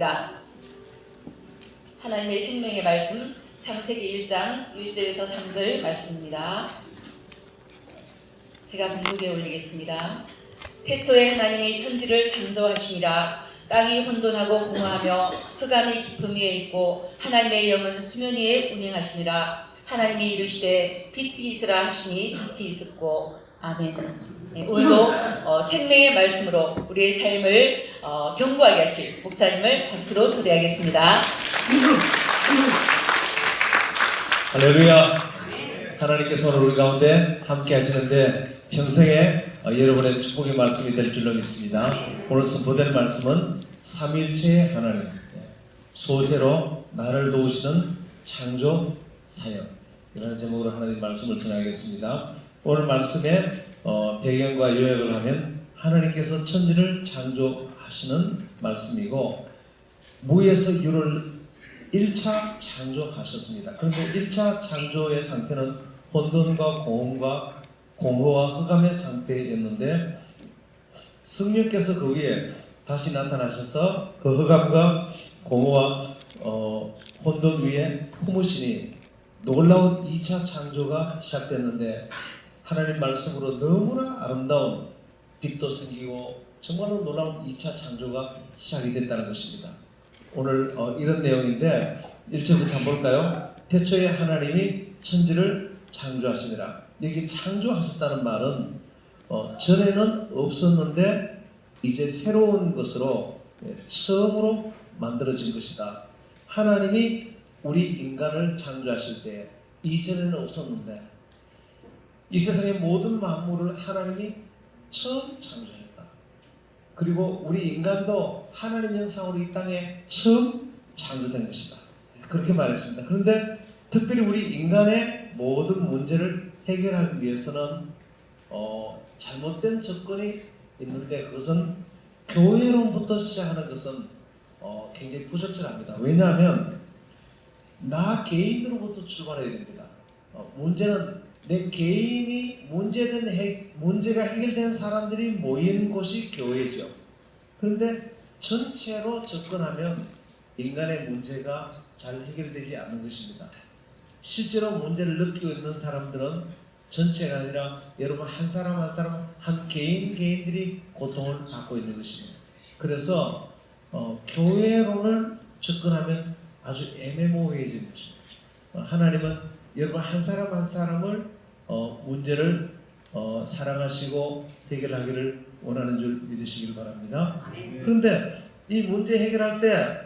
읽겠습니다. 하나님의 생명의 말씀 창세기 1장 1절에서 3절 말씀입니다. 제가 봉독에 올리겠습니다. 태초에 하나님이 천지를 창조하시니라. 땅이 혼돈하고 공허하며 흑암이 깊음 위에 있고 하나님의 영은 수면 위에 운행하시니라. 하나님이 이르시되 빛이 있으라 하시니 빛이 있었고 아멘. 네, 오늘도 생명의 말씀으로 우리의 삶을 견고하게 하실 목사님을 박수로 초대하겠습니다. 할렐루야. 하나님께서 오늘 우리 가운데 함께 하시는데 평생에 여러분의 축복의 말씀이 될 줄로 믿습니다. 오늘 선포될 말씀은 삼위일체의 하나님, 소재로 나를 도우시는 창조 사역, 이라는 제목으로 하나님 말씀을 전하겠습니다. 오늘 말씀의 배경과 요약을 하면 하나님께서 천지를 창조하시는 말씀이고, 무에서 유를 1차 창조하셨습니다. 그런데 1차 창조의 상태는 혼돈과 공허와 흑암의 상태였는데, 성령께서 그 위에 다시 나타나셔서 그 흑암과 공허와 혼돈 위에 품으시니 놀라운 2차 창조가 시작됐는데, 하나님 말씀으로 너무나 아름다운 빛도 생기고 정말로 놀라운 2차 창조가 시작이 됐다는 것입니다. 오늘 이런 내용인데 1절부터 한번 볼까요? 태초에 하나님이 천지를 창조하시니라. 여기 창조하셨다는 말은 전에는 없었는데 이제 새로운 것으로 처음으로 만들어진 것이다. 하나님이 우리 인간을 창조하실 때 이전에는 없었는데 이 세상의 모든 만물을 하나님이 처음 창조했다. 그리고 우리 인간도 하나님 형상으로 이 땅에 처음 창조된 것이다. 그렇게 말했습니다. 그런데 특별히 우리 인간의 모든 문제를 해결하기 위해서는 잘못된 접근이 있는데, 그것은 교회로부터 시작하는 것은 굉장히 부적절합니다. 왜냐하면 나 개인으로부터 출발해야 됩니다. 문제는 내 개인이 문제가 해결된 사람들이 모인 곳이 교회죠. 그런데 전체로 접근하면 인간의 문제가 잘 해결되지 않는 것입니다. 실제로 문제를 느끼고 있는 사람들은 전체가 아니라 여러분 한 사람 한 사람, 한 개인들이 고통을 받고 있는 것입니다. 그래서 교회론을 접근하면 아주 애매모호해지는 것입니다. 하나님은 여러분 한 사람 한 사람을 문제를 사랑하시고 해결하기를 원하는 줄 믿으시길 바랍니다. 그런데 이 문제 해결할 때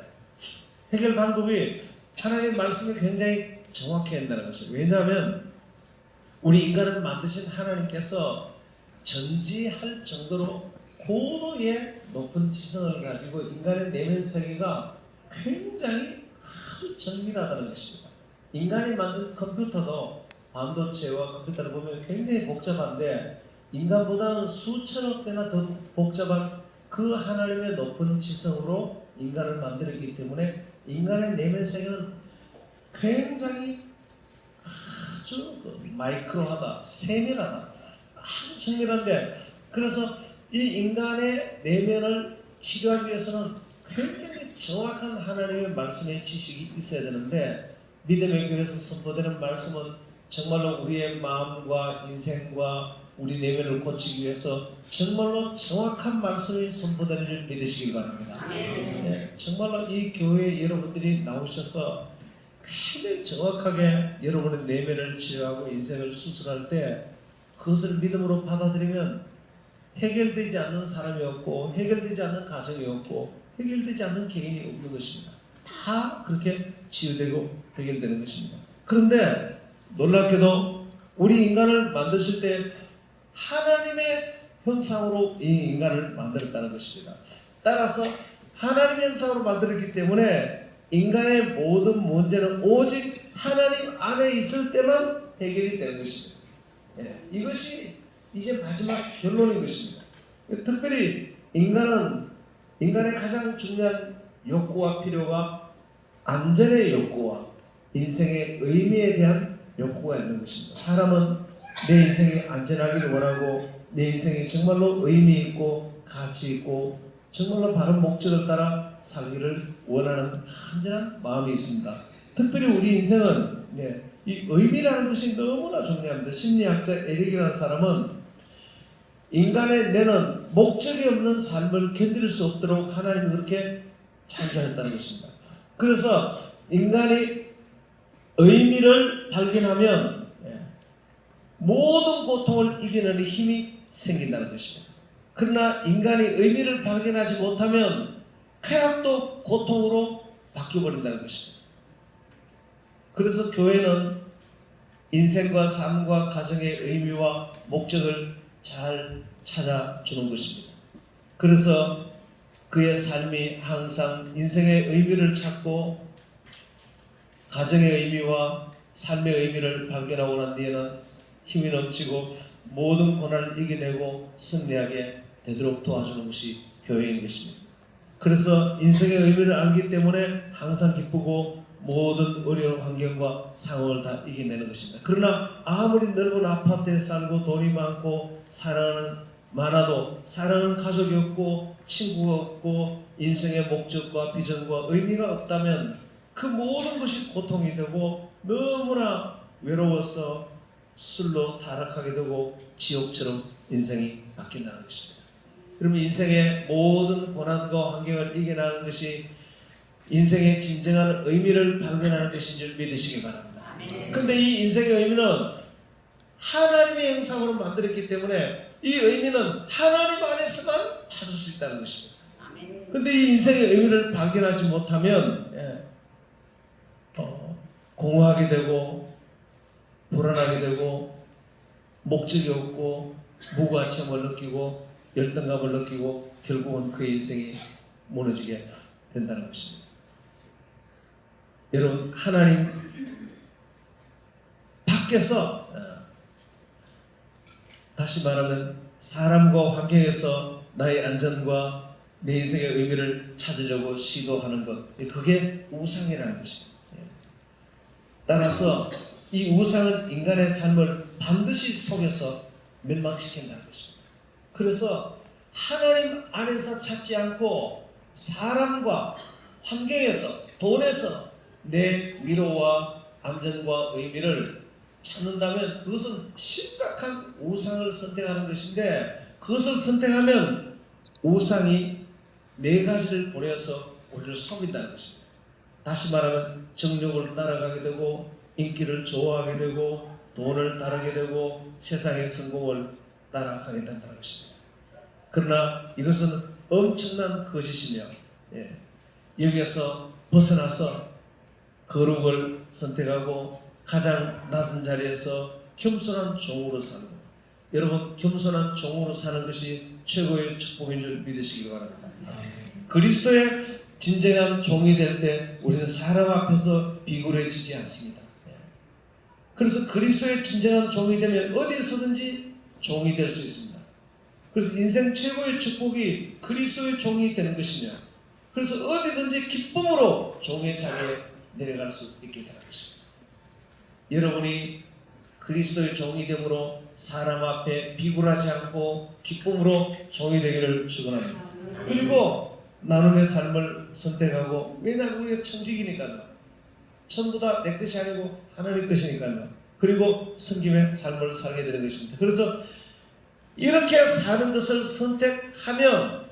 해결 방법이 하나님의 말씀이 굉장히 정확해야 한다는 것이에요. 왜냐하면 우리 인간을 만드신 하나님께서 전지할 정도로 고도의 높은 지성을 가지고 인간의 내면 세계가 굉장히 아주 정밀하다는 것입니다. 인간이 만든 컴퓨터도 반도체와 컴퓨터를 보면 굉장히 복잡한데, 인간보다는 수천억 배나 더 복잡한 그 하나님의 높은 지성으로 인간을 만들었기 때문에 인간의 내면 세계는 굉장히 아주 마이크로하다, 세밀하다, 아주 정밀한데, 그래서 이 인간의 내면을 치료하기 위해서는 굉장히 정확한 하나님의 말씀의 지식이 있어야 되는데, 믿음의 교회에서 선포되는 말씀은 정말로 우리의 마음과 인생과 우리 내면을 고치기 위해서 정말로 정확한 말씀이 선포되는 줄 믿으시길 바랍니다. 네, 정말로 이 교회에 여러분들이 나오셔서 굉장히 정확하게 여러분의 내면을 치료하고 인생을 수술할 때 그것을 믿음으로 받아들이면 해결되지 않는 사람이 없고 해결되지 않는 가정이 없고 해결되지 않는 개인이 없는 것입니다. 다 그렇게 치유되고 해결되는 것입니다. 그런데 놀랍게도 우리 인간을 만드실 때 하나님의 형상으로 이 인간을 만들었다는 것입니다. 따라서 하나님의 형상으로 만들었기 때문에 인간의 모든 문제는 오직 하나님 안에 있을 때만 해결이 되는 것입니다. 이것이 이제 마지막 결론인 것입니다. 특별히 인간의 가장 중요한 욕구와 필요가 안전의 욕구와 인생의 의미에 대한 욕구가 있는 것입니다. 사람은 내 인생이 안전하기를 원하고 내 인생이 정말로 의미 있고 가치 있고 정말로 바른 목적을 따라 살기를 원하는 간절한 마음이 있습니다. 특별히 우리 인생은 이 의미라는 것이 너무나 중요합니다. 심리학자 에릭이라는 사람은 인간의 뇌는 목적이 없는 삶을 견딜 수 없도록 하나님이 그렇게 창조했다는 것입니다. 그래서 인간이 의미를 발견하면 모든 고통을 이겨내는 힘이 생긴다는 것입니다. 그러나 인간이 의미를 발견하지 못하면 쾌락도 고통으로 바뀌어버린다는 것입니다. 그래서 교회는 인생과 삶과 가정의 의미와 목적을 잘 찾아주는 것입니다. 그래서 그의 삶이 항상 인생의 의미를 찾고 가정의 의미와 삶의 의미를 발견하고 난 뒤에는 힘이 넘치고 모든 고난을 이겨내고 승리하게 되도록 도와주는 것이 교회인 것입니다. 그래서 인생의 의미를 알기 때문에 항상 기쁘고 모든 어려운 환경과 상황을 다 이겨내는 것입니다. 그러나 아무리 넓은 아파트에 살고 돈이 많고 많아도 사랑하는 가족이 없고 친구가 없고 인생의 목적과 비전과 의미가 없다면 그 모든 것이 고통이 되고 너무나 외로워서 술로 타락하게 되고 지옥처럼 인생이 바뀐다는 것입니다. 그러면 인생의 모든 고난과 환경을 이겨나가는 것이 인생의 진정한 의미를 발견하는 것인 줄 믿으시기 바랍니다. 그런데 이 인생의 의미는 하나님의 형상으로 만들었기 때문에 이 의미는 하나님 안에서만 찾을 수 있다는 것입니다. 그런데 이 인생의 의미를 발견하지 못하면 공허하게 되고 불안하게 되고 목적이 없고 무가침을 느끼고 열등감을 느끼고 결국은 그의 인생이 무너지게 된다는 것입니다. 여러분, 하나님 밖에서 다시 말하면 사람과 환경에서 나의 안전과 내 인생의 의미를 찾으려고 시도하는 것, 그게 우상이라는 것입니다. 따라서 이 우상은 인간의 삶을 반드시 속여서 멸망시킨다는 것입니다. 그래서 하나님 안에서 찾지 않고 사람과 환경에서 돈에서 내 위로와 안전과 의미를 찾는다면 그것은 심각한 우상을 선택하는 것인데, 그것을 선택하면 우상이 네 가지를 보내서 우리를 속인다는 것입니다. 다시 말하면 정욕을 따라가게 되고 인기를 좋아하게 되고 돈을 따르게 되고 세상의 성공을 따라가게 된다는 것입니다. 그러나 이것은 엄청난 거짓이며 여기에서 벗어나서 거룩을 선택하고 가장 낮은 자리에서 겸손한 종으로 사는 것. 여러분, 겸손한 종으로 사는 것이 최고의 축복인 줄 믿으시기 바랍니다. 그리스도의 진정한 종이 될 때 우리는 사람 앞에서 비굴해지지 않습니다. 그래서 그리스도의 진정한 종이 되면 어디에서든지 종이 될 수 있습니다. 그래서 인생 최고의 축복이 그리스도의 종이 되는 것이며, 그래서 어디든지 기쁨으로 종의 자리에 내려갈 수 있게 되는 것입니다. 여러분이 그리스도의 종이 되므로 사람 앞에 비굴하지 않고 기쁨으로 종이 되기를 축원합니다. 그리고 나눔의 삶을 선택하고, 왜냐하면 우리가 청직이니까요. 전부 다 내 것이 아니고 하나님 것이니까요. 그리고 섬김의 삶을 살게 되는 것입니다. 그래서 이렇게 사는 것을 선택하면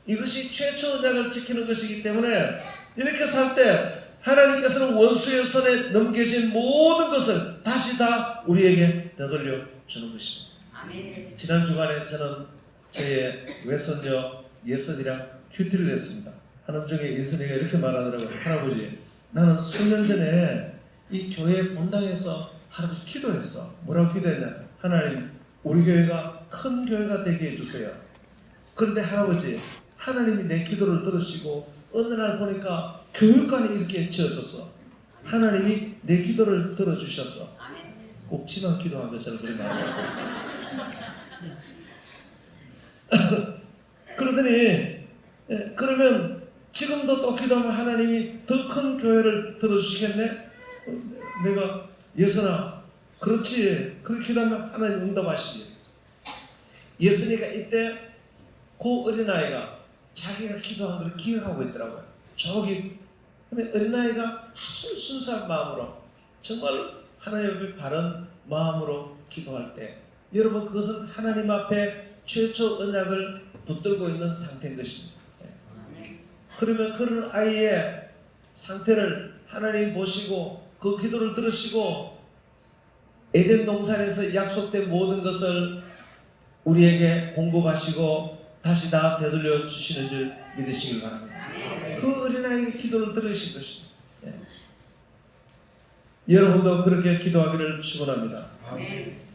이것이 최초 언약을 지키는 것이기 때문에, 이렇게 살 때 하나님께서는 원수의 손에 넘겨진 모든 것을 다시 다 우리에게 되돌려 주는 것입니다. 아멘. 지난 주간에 저는 저의 외손녀 예선이랑 큐티를 했습니다. 하는 중에 예선이가 이렇게 말하더라고요. 할아버지, 나는 수년 전에 이 교회 본당에서 할아버지 기도했어. 뭐라고 기도했냐? 하나님, 우리 교회가 큰 교회가 되게 해주세요. 그런데 할아버지, 하나님이 내 기도를 들으시고 어느 날 보니까 교육관이 이렇게 지어졌어. 하나님이 내 기도를 들어주셨어. 꼭지만 기도한 것처럼 그런 말이에요. 그러더니 그러면 지금도 또 기도하면 하나님이 더 큰 교회를 들어주시겠네? 내가 예선아, 그렇지. 그렇게 기도하면 하나님 응답하시지. 예선이가 이때 그 어린아이가 자기가 기도한 걸 기억하고 있더라고요. 저기 근데 어린아이가 아주 순수한 마음으로 정말 하나님 앞에 바른 마음으로 기도할 때 여러분 그것은 하나님 앞에 최초 언약을 붙들고 있는 상태인 것입니다. 그러면 그런 아이의 상태를 하나님 보시고 그 기도를 들으시고 에덴 동산에서 약속된 모든 것을 우리에게 공급하시고 다시 다 되돌려 주시는 줄 믿으시길 바랍니다. 그 어린아이의 기도를 들으신 것입니다. 여러분도 그렇게 기도하기를 축원합니다.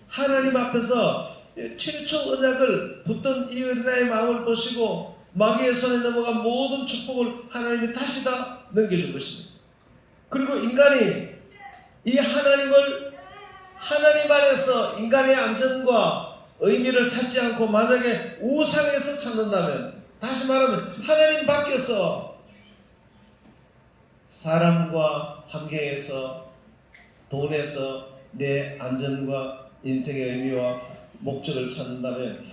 하나님 앞에서 최초 언약을 붙든 이 어린아이의 마음을 보시고 마귀의 손에 넘어간 모든 축복을 하나님이 다시 다 넘겨준 것입니다. 그리고 인간이 이 하나님을 하나님 안에서 인간의 안전과 의미를 찾지 않고 만약에 우상에서 찾는다면, 다시 말하면 하나님 밖에서 사람과 환경에서 돈에서 내 안전과 인생의 의미와 목적을 찾는다면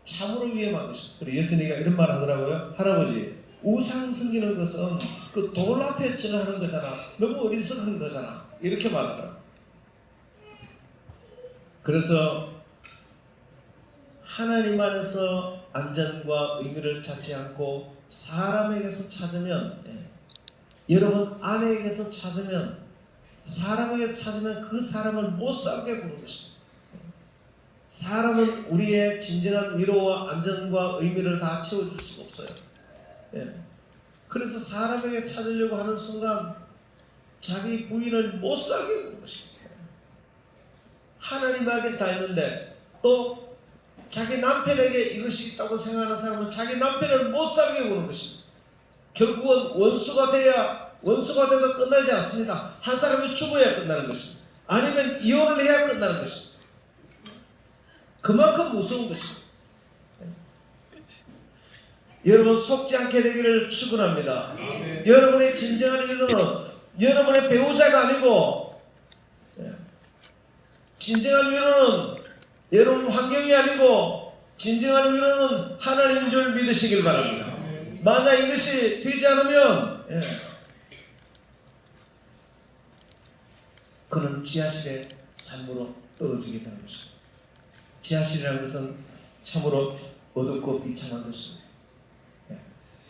참으로 위험한 것입니다. 그리고 예수님이 이런 말 하더라고요. 할아버지, 우상 섬기는 것은 그 돌 앞에 절하는 거잖아. 너무 어리석은 거잖아. 이렇게 말하더라고요. 그래서 하나님 안에서 안전과 의미를 찾지 않고 사람에게서 찾으면, 여러분 아내에게서 찾으면, 사람에게서 찾으면 그 사람을 못 살게 구는 것입니다. 사람은 우리의 진정한 위로와 안전과 의미를 다 채워줄 수가 없어요. 그래서 사람에게 찾으려고 하는 순간 자기 부인을 못 살게 구는 것입니다. 하나님에게 다 있는데 또 자기 남편에게 이것이 있다고 생각하는 사람은 자기 남편을 못 살게 구는 것입니다. 결국은 원수가 돼도 끝나지 않습니다. 한 사람이 죽어야 끝나는 것입니다. 아니면 이혼을 해야 끝나는 것입니다. 그만큼 무서운 것입니다. 여러분 속지 않게 되기를 축원합니다. 여러분의 진정한 위로는 여러분의 배우자가 아니고, 진정한 위로는 여러분 환경이 아니고 진정한 위로는 하나님인 줄 믿으시길 바랍니다. 만약 이것이 되지 않으면 그는 지하실의 삶으로 떨어지게 되는 것입니다. 지하실이라는 것은 참으로 어둡고 비참한 것입니다.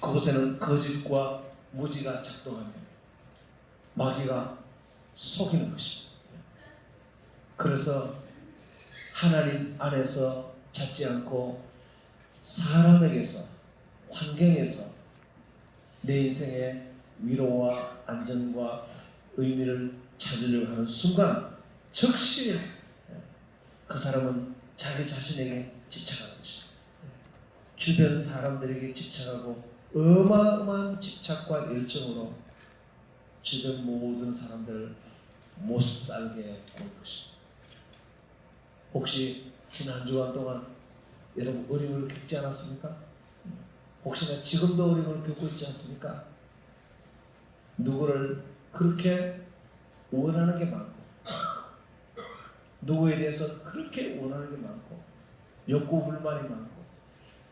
그곳에는 거짓과 무지가 작동하며 마귀가 속이는 것입니다. 그래서 하나님 안에서 찾지 않고 사람에게서, 환경에서 내 인생의 위로와 안전과 의미를 찾으려고 하는 순간 즉시 그 사람은 자기 자신에게 집착하는 것입니다. 주변 사람들에게 집착하고 어마어마한 집착과 열정으로 주변 모든 사람들을 못 살게 할 것입니다. 혹시 지난 주간 동안 여러분 어려움을 겪지 않았습니까? 혹시나 지금도 어려움을 겪고 있지 않습니까? 누구를 그렇게 원하는 게 많고, 누구에 대해서 그렇게 원하는 게 많고, 욕구 불만이 많고,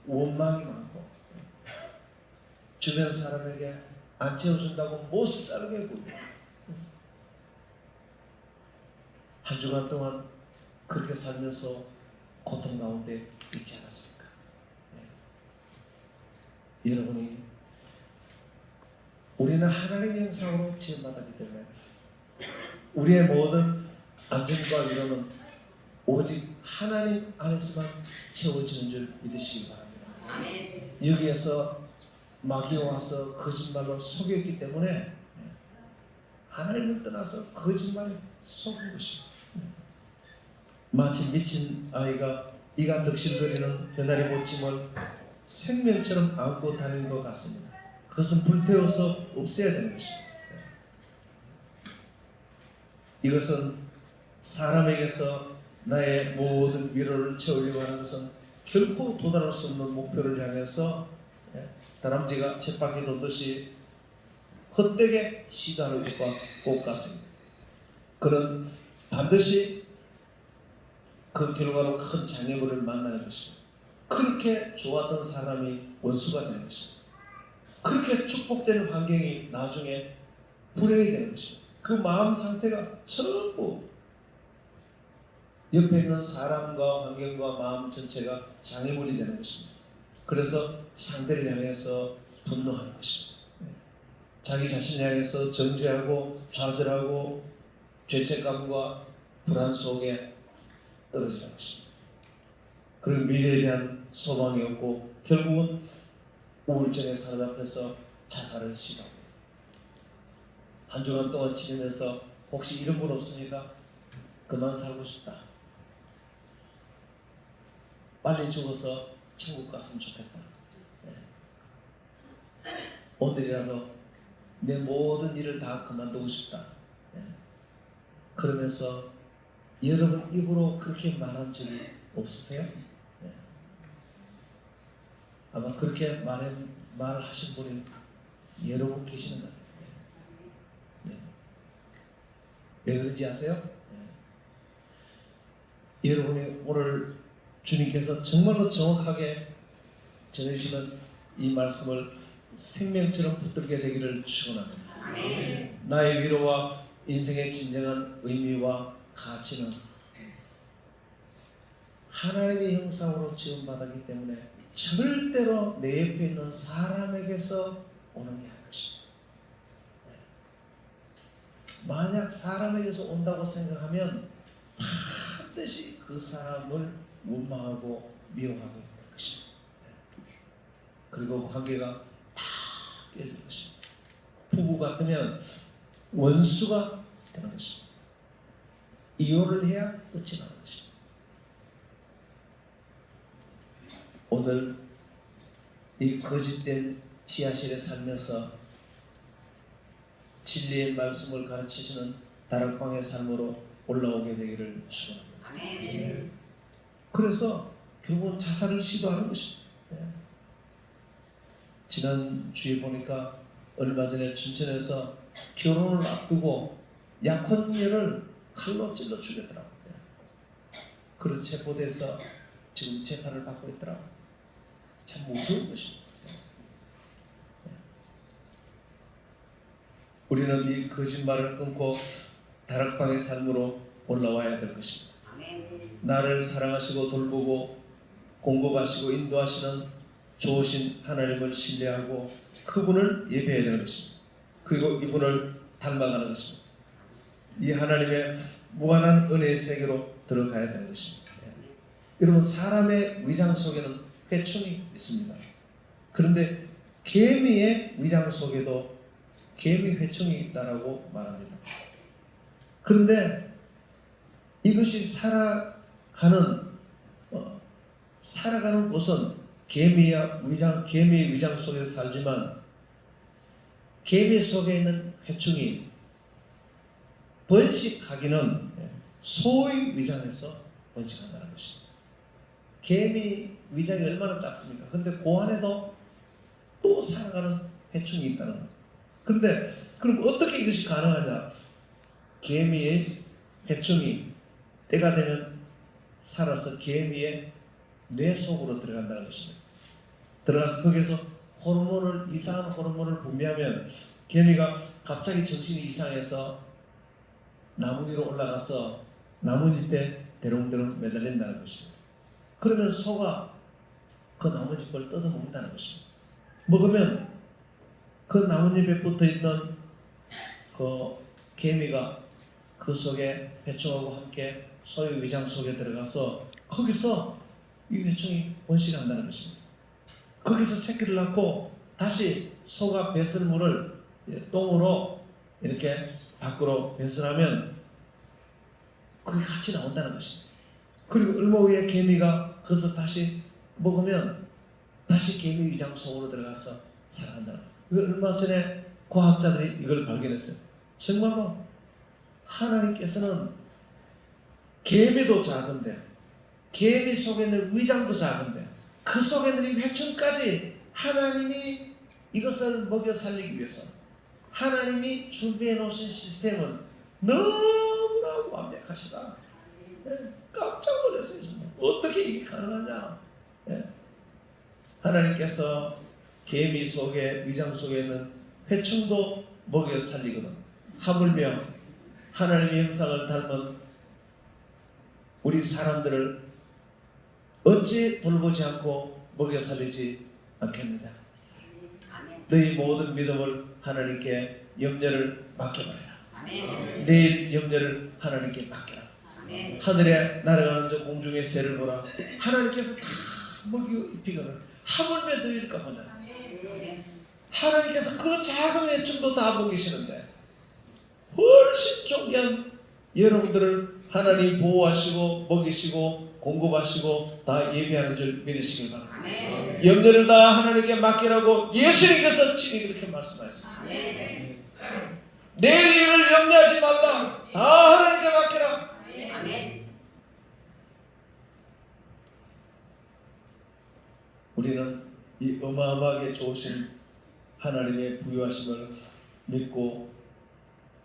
원망이 많고, 주변 사람에게 안 채워준다고 못 살게 굴고, 한 주간 동안 그렇게 살면서 고통 가운데 있지 않았습니까? 여러분이, 우리는 하나님의 형상으로 지음받았기 때문에 우리의 모든 안전과 위로는 오직 하나님 안에서만 채워지는 줄 믿으시기 바랍니다. 여기에서 마귀가 와서 거짓말로 속였기 때문에 하나님을 떠나서 거짓말에 속은 것입니다. 마치 미친 아이가 이가 득실거리는 배다리 모침을 생명처럼 안고 다니는 것 같습니다. 그것은 불태워서 없애야 되는 것입니다. 이것은 사람에게서 나의 모든 위로를 채우려고 하는 것은 결코 도달할 수 없는 목표를 향해서 다람쥐가 쳇바퀴 돌듯이 헛되게 시도하는 것 같습니다. 그는 반드시 그 결과로 큰 장애물을 만나는 것입니다. 그렇게 좋았던 사람이 원수가 되는 것입니다. 그렇게 축복되는 환경이 나중에 불행이 되는 것입니다. 그 마음 상태가 전부 옆에 있는 사람과 환경과 마음 전체가 장애물이 되는 것입니다. 그래서 상대를 향해서 분노하는 것입니다. 자기 자신을 향해서 정죄하고 좌절하고 죄책감과 불안 속에 떨어지는 것입니다. 그리고 미래에 대한 소망이 없고 결국은 우울증에 사로잡혀서 자살을 시도합니다. 한 주간 동안 지내면서 혹시 이런 분 없습니까? 그만 살고 싶다. 빨리 죽어서 천국 갔으면 좋겠다. 오늘이라도 내 모든 일을 다 그만두고 싶다. 그러면서 여러분 입으로 그렇게 말한 적이 없으세요? 아마 그렇게 말하신 분이 여러 분 계시는 것 같아요. 왜 그런지 아세요? 여러분이 오늘 주님께서 정말로 정확하게 전해주시는 이 말씀을 생명처럼 붙들게 되기를 축원합니다. 나의 위로와 인생의 진정한 의미와 가치는 하나님의 형상으로 지음받았기 때문에 절대로 내 옆에 있는 사람에게서 오는 게 아닐 것입니다. 만약 사람에게서 온다고 생각하면 반드시 그 사람을 원망하고 미워하게 될 것입니다. 그리고 관계가 다 깨질 것입니다. 부부 같으면 원수가 되는 것입니다. 이혼을 해야 끝이 나는 것입니다. 오늘 이 거짓된 지하실에 살면서 진리의 말씀을 가르치시는 다락방의 삶으로 올라오게 되기를 축원합니다. 그래서 결국은 자살을 시도하는 것입니다. 지난 주에 보니까 얼마 전에 춘천에서 결혼을 앞두고 약혼녀를 칼로 찔러 죽였더라고요. 그래서 체포돼서 지금 재판을 받고 있더라고요. 참 무서운 것입니다. 우리는 이 거짓말을 끊고 다락방의 삶으로 올라와야 될 것입니다. 나를 사랑하시고 돌보고 공급하시고 인도하시는 좋으신 하나님을 신뢰하고 그분을 예배해야 되는 것입니다. 그리고 이분을 닮아가는 것입니다. 이 하나님의 무한한 은혜의 세계로 들어가야 되는 것입니다. 여러분, 사람의 위장 속에는 회충이 있습니다. 그런데 개미의 위장 속에도 개미 회충이 있다라고 말합니다. 그런데 이것이 살아가는 곳은 개미의 위장 속에 살지만 개미 속에 있는 회충이 번식하기는 소의 위장에서 번식한다는 것입니다. 개미 위장이 얼마나 작습니까? 그런데 그 안에도 또 살아가는 회충이 있다는 거예요. 그런데 그럼 어떻게 이것이 가능하냐? 개미의 회충이 때가 되면 살아서 개미의 뇌 속으로 들어간다는 것입니다. 들어가서 거기서 이상한 호르몬을 분비하면 개미가 갑자기 정신이 이상해서 나무 위로 올라가서 나뭇잎에 대롱대롱 매달린다는 것입니다. 그러면 소가 그 나뭇잎을 뜯어먹는다는 것입니다. 먹으면 그 나뭇잎에 붙어있는 그 개미가 그 속에 회충하고 함께 소의 위장 속에 들어가서 거기서 이 회충이 번식한다는 것입니다. 거기서 새끼를 낳고 다시 소가 배설물을 똥으로 이렇게 밖으로 배설하면 그게 같이 나온다는 것입니다. 그리고 얼마 후에 개미가 거기서 다시 먹으면 다시 개미 위장 속으로 들어가서 살아간다는 거예요. 이거 얼마 전에 과학자들이 이걸 발견했어요. 정말로 하나님께서는 개미도 작은데 개미 속에 있는 위장도 작은데 그 속에 있는 이 회충까지 하나님이 이것을 먹여 살리기 위해서 하나님이 준비해 놓으신 시스템은 너무나 완벽하시다. 깜짝 놀랐어요. 정말. 어떻게 이게 가능하냐. 하나님께서 개미 속에 위장 속에 있는 해충도 먹여 살리거든. 하물며 하나님의 형상을 닮은 우리 사람들을 어찌 돌보지 않고 먹여 살리지 않겠느냐. 너희 모든 믿음을 하나님께 염려를 맡겨버려라. 내일 염려를 하나님께 맡겨라. 하늘에 날아가는 저 공중의 새를 보라. 하나님께서 다 먹여 입히거늘 하물며 너희일까 보냐. 하나님께서 그 작은 해충도 다 먹이시는데 훨씬 존귀한 여러분들을 하나님 보호하시고 먹이시고 공급하시고 다 예비하는 줄 믿으시길 바랍니다. 염려를 다 하나님께 맡기라고 예수님께서 친히 그렇게 말씀하셨습니다. 내일 일을 염려하지 말라. 다 하나님께 맡기라. 우리는 이 어마어마하게 좋으신 하나님의 부유하심을 믿고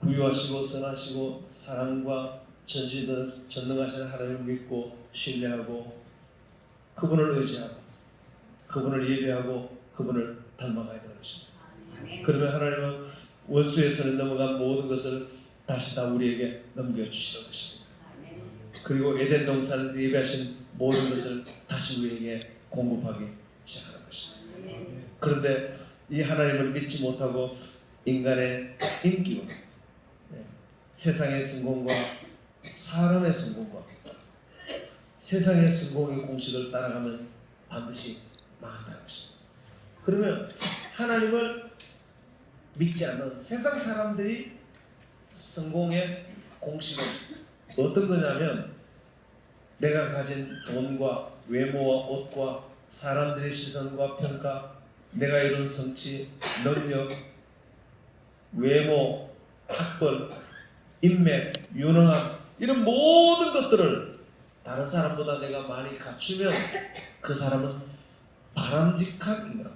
부유하시고 선하시고 사랑과 전능하신 하나님을 믿고 신뢰하고 그분을 의지하고 그분을 예배하고 그분을 닮아가야 되는 것입니다. 그러면 하나님은 원수의 손에 넘어간 모든 것을 다시 다 우리에게 넘겨주시는 것입니다. 그리고 에덴 동산에서 예배하신 모든 것을 다시 우리에게 공급하기 시작하는 것입니다. 그런데 이 하나님을 믿지 못하고 인간의 인기와 세상의 성공과 사람의 성공과 세상의 성공의 공식을 따라가면 반드시 망한다는 것입니다. 그러면 하나님을 믿지 않는 세상 사람들이 성공의 공식은 어떤 거냐면 내가 가진 돈과 외모와 옷과 사람들의 시선과 평가, 내가 이룬 성취, 능력, 외모, 학벌, 인맥, 유능함 이런 모든 것들을 다른 사람보다 내가 많이 갖추면 그 사람은 바람직한 인간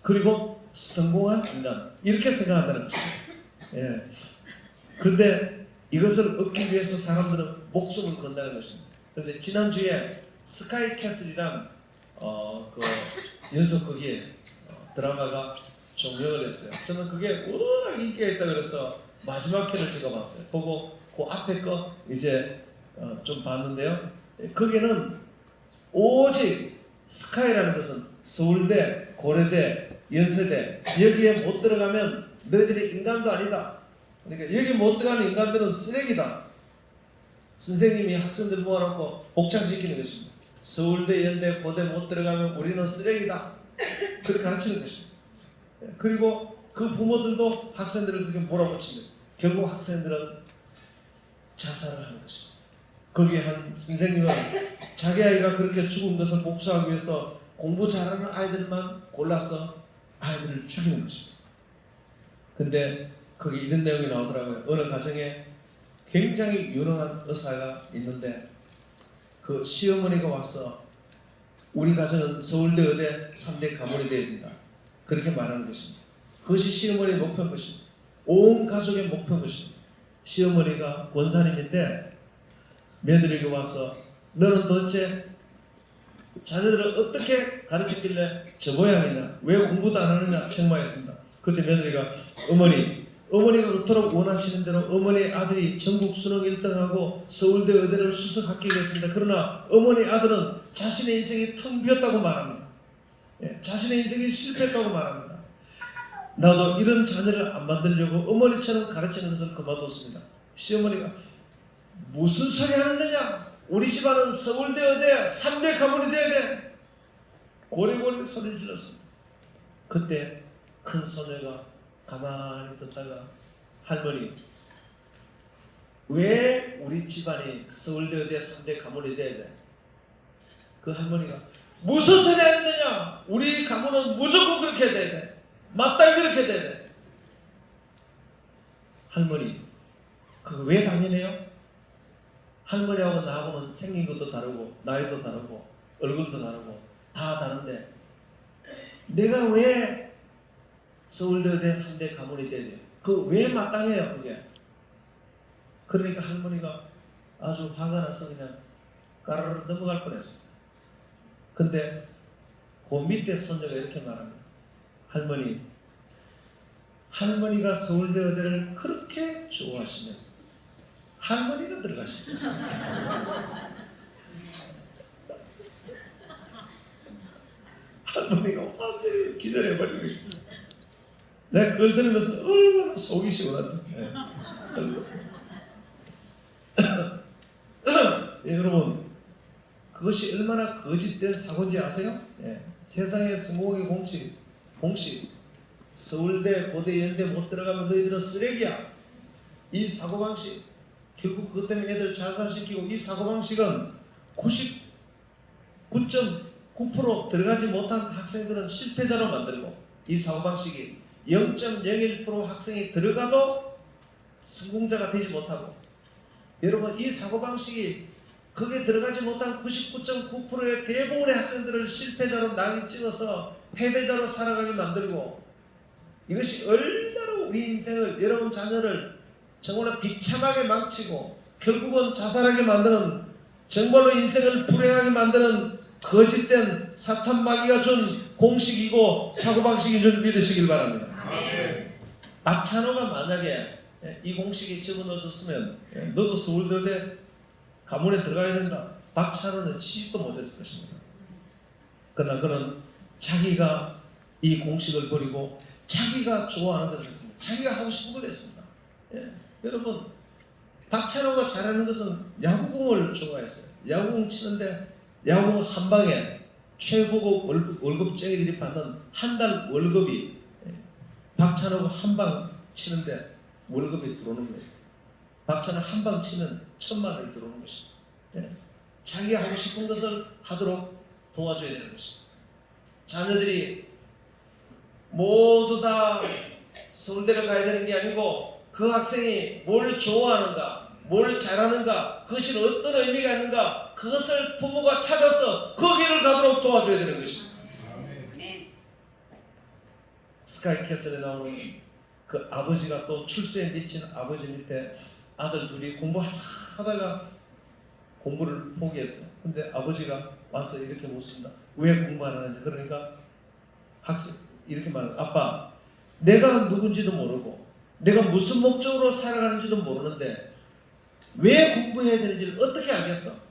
그리고 성공한 인간 이렇게 생각한다는 것입니다. 예. 그런데 이것을 얻기 위해서 사람들은 목숨을 건다는 것입니다. 그런데 지난주에 스카이캐슬이란 그 연속극이 드라마가 종영을 했어요. 저는 그게 워낙 인기가 있다 그래서 마지막 회를 찍어봤어요. 보고 그 앞에 거 이제 좀 봤는데요. 거기는 오직 스카이라는 것은 서울대, 고려대, 연세대 여기에 못 들어가면 너희들이 인간도 아니다. 그러니까 여기 못 들어가는 인간들은 쓰레기다. 선생님이 학생들 모아놓고 복장시키는 것입니다. 서울대, 연대, 고대 못 들어가면 우리는 쓰레기다. 그렇게 가르치는 것입니다. 그리고 그 부모들도 학생들을 그렇게 몰아붙입니다. 결국 학생들은 자살을 하는 것입니다. 거기에 한 선생님은 자기 아이가 그렇게 죽은 것을 복수하기 위해서 공부 잘하는 아이들만 골라서 아이들을 죽이는 것입니다. 근데 거기 이런 내용이 나오더라고요. 어느 가정에 굉장히 유능한 의사가 있는데 그 시어머니가 와서 우리 가정은 서울대 의대 3대 가문이 되어야 된다. 그렇게 말하는 것입니다. 그것이 시어머니의 목표인 것입니다. 온 가족의 목표인 것입니다. 시어머니가 권사님인데 며느리가 와서 너는 도대체 자녀들을 어떻게 가르쳤길래 저 모양이냐? 왜 공부도 안 하느냐? 책망했습니다. 그때 며느리가 어머니가 그토록 원하시는 대로 어머니 아들이 전국 수능 1등하고 서울대 의대를 수석합격했습니다. 그러나 어머니 아들은 자신의 인생이 텅 비었다고 말합니다. 자신의 인생이 실패했다고 말합니다. 나도 이런 자녀를 안 만들려고 어머니처럼 가르치는 것을 그만뒀습니다. 시어머니가 무슨 소리 하느냐? 우리 집안은 서울대 의대 3대 가문이 돼야 돼. 고래고래 소리를 질렀습니다. 그때 큰 소녀가 가만히 듣다가 할머니 왜 우리 집안이 서울대 의대 3대 가문이 돼야 돼? 그 할머니가 무슨 소리 하느냐? 우리 가문은 무조건 그렇게 돼야 돼. 마땅히 그렇게 돼야 돼. 할머니 그거 왜 당연해요? 할머니하고 나하고는 생긴 것도 다르고 나이도 다르고 얼굴도 다르고 다 다른데 내가 왜 서울대 의대 3대 가문이 돼야 돼? 그 왜 마땅해요 그게? 그러니까 할머니가 아주 화가 나서 그냥 까르르 넘어갈 뻔했어요. 근데 그 밑에 손녀가 이렇게 말합니다. 할머니가 서울대 의대를 그렇게 좋아하시면 할머니가 들어가시죠. 할머니가 완전히 기절해버리고 있어요. 내가 그걸 들으면서 얼마나 속이 시원한데. 예, 여러분, 그것이 얼마나 거짓된 사고인지 아세요? 예, 세상의 성공의 공식, 서울대, 고대, 연대 못 들어가면 너희들은 쓰레기야. 이 사고방식, 결국 그것 때문에 애들 자살시키고, 이 사고방식은 99.9% 들어가지 못한 학생들은 실패자로 만들고, 이 사고방식이 0.01% 학생이 들어가도 성공자가 되지 못하고, 여러분, 이 사고방식이 거기에 들어가지 못한 99.9%의 대부분의 학생들을 실패자로 낙인 찍어서 패배자로 살아가게 만들고, 이것이 얼마나 우리 인생을, 여러분 자녀를 정말 비참하게 망치고 결국은 자살하게 만드는, 정말로 인생을 불행하게 만드는 거짓된 사탄 마귀가 준 공식이고 사고방식인 줄 믿으시길 바랍니다. 박찬호가 만약에 이 공식에 집어넣어줬으면 너도 서울대 가문에 들어가야 된다, 박찬호는 취직도 못했을 것입니다. 그러나 그는 자기가 이 공식을 버리고 자기가 좋아하는 것을 했습니다. 자기가 하고 싶은 걸 했습니다. 여러분, 박찬호가 잘하는 것은 야구공을 좋아했어요. 야구공 치는데 야구공 한 방에 최고급 월급쟁이들이 받는 한 달 월급이, 박찬호가 한 방 치는데 월급이 들어오는 거예요. 박찬호 한 방 치면 1,000만 원이 들어오는 것입니다. 자기가 하고 싶은 것을 하도록 도와줘야 되는 것입니다. 자녀들이 모두 다 서울대를 가야 되는 게 아니고, 그 학생이 뭘 좋아하는가, 뭘 잘하는가, 그것이 어떤 의미가 있는가, 그것을 부모가 찾아서 그 길을 가도록 도와줘야 되는 것입니다. 스카이캐슬에 나오는 그 아버지가 또 출세에 미친 아버지 밑에 아들 둘이 공부하다가 공부를 포기했어. 근데 아버지가 와서 이렇게 묻습니다. 왜 공부 안 하는지. 그러니까 학생 이렇게 말해요. 아빠, 내가 누군지도 모르고 내가 무슨 목적으로 살아가는지도 모르는데 왜 공부해야 되는지를 어떻게 알겠어?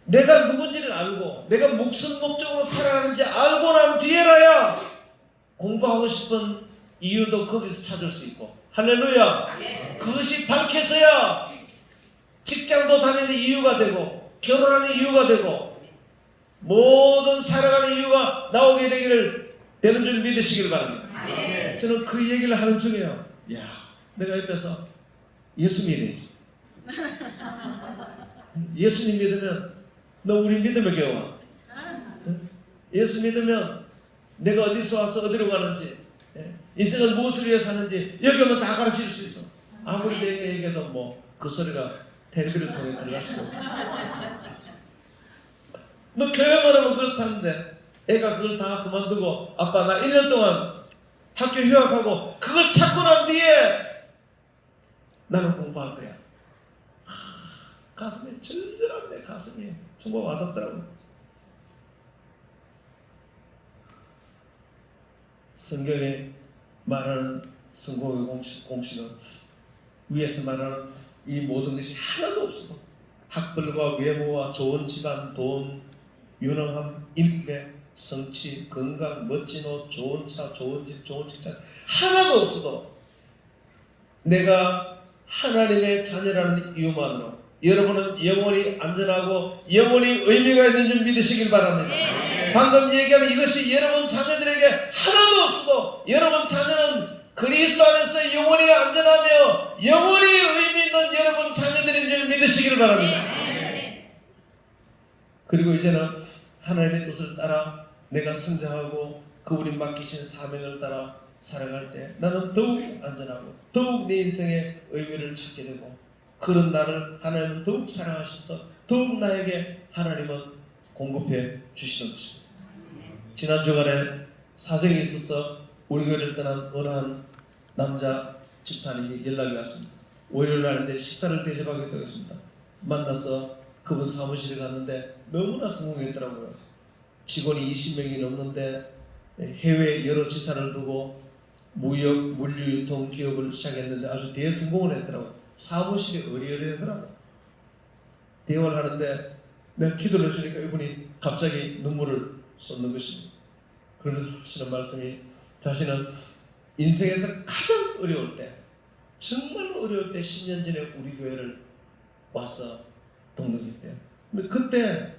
내가 누군지를 알고 내가 무슨 목적으로 살아가는지 알고 난 뒤에라야 공부하고 싶은 이유도 거기서 찾을 수 있고, 할렐루야. 그것이 밝혀져야 직장도 다니는 이유가 되고 결혼하는 이유가 되고 모든 살아가는 이유가 나오게 되는 줄 믿으시길 바랍니다. 저는 그 얘기를 하는 중에요. 야, 내가 옆에서 예수 믿어야지. 예수님 믿으면 너 우리 믿음에 겨워. 예수 믿으면 내가 어디서 와서 어디로 가는지, 인생을 무엇을 위해 사는지 여기 오면 다 가르칠 수 있어. 아무리 내가 얘기해도 뭐 그 소리가 텔레비를 통해 들어갈 수도 없고. 너 교회만 하면 그렇다는데 애가 그걸 다 그만두고 아빠 나 1년 동안 학교 휴학하고 그걸 찾고 난 뒤에 나는 공부할 거야. 가슴에 절절한 내 가슴이 정말 와닿더라고요. 성경에 말하는 성공의 공식은 위에서 말하는 이 모든 것이 하나도 없어도 학벌과 외모와 좋은 집안, 돈, 유능함, 인맥, 성취, 건강, 멋진 옷, 좋은 차, 좋은 집, 좋은 직장 하나도 없어도 내가 하나님의 자녀라는 이유만으로 여러분은 영원히 안전하고 영원히 의미가 있는 줄 믿으시길 바랍니다. 방금 얘기한 이것이 여러분 자녀들에게 하나도 없어도 여러분 자녀는 그리스도 안에서 영원히 안전하며 영원히 의미 있는 여러분 자녀들인 줄 믿으시길 바랍니다. 그리고 이제는 하나님의 뜻을 따라 내가 성장하고 그분이 맡기신 사명을 따라 살아갈 때 나는 더욱 안전하고 더욱 내 인생의 의미를 찾게 되고, 그런 나를 하나님은 더욱 사랑하셔서 더욱 나에게 하나님은 공급해 주시는 것입니다. 지난 주간에 사정이 있어서 우리 교회를 떠난 어느 한 남자 집사님이 연락이 왔습니다. 월요일 날인데 식사를 대접하게 되었습니다. 만나서 그분 사무실에 갔는데 너무나 성공했더라고요. 직원이 20명이 넘는데 해외 여러 지사를 두고 무역, 물류 유통 기업을 시작했는데 아주 대성공을 했더라고요. 사무실이 어리어리하더라고요. 대화를 하는데 내가 기도를 해주니까 이분이 갑자기 눈물을 쏟는 것입니다. 그러면서 하시는 말씀이 자신은 인생에서 가장 어려울 때, 정말 어려울 때 10년 전에 우리 교회를 와서 동역했대요. 근데 그때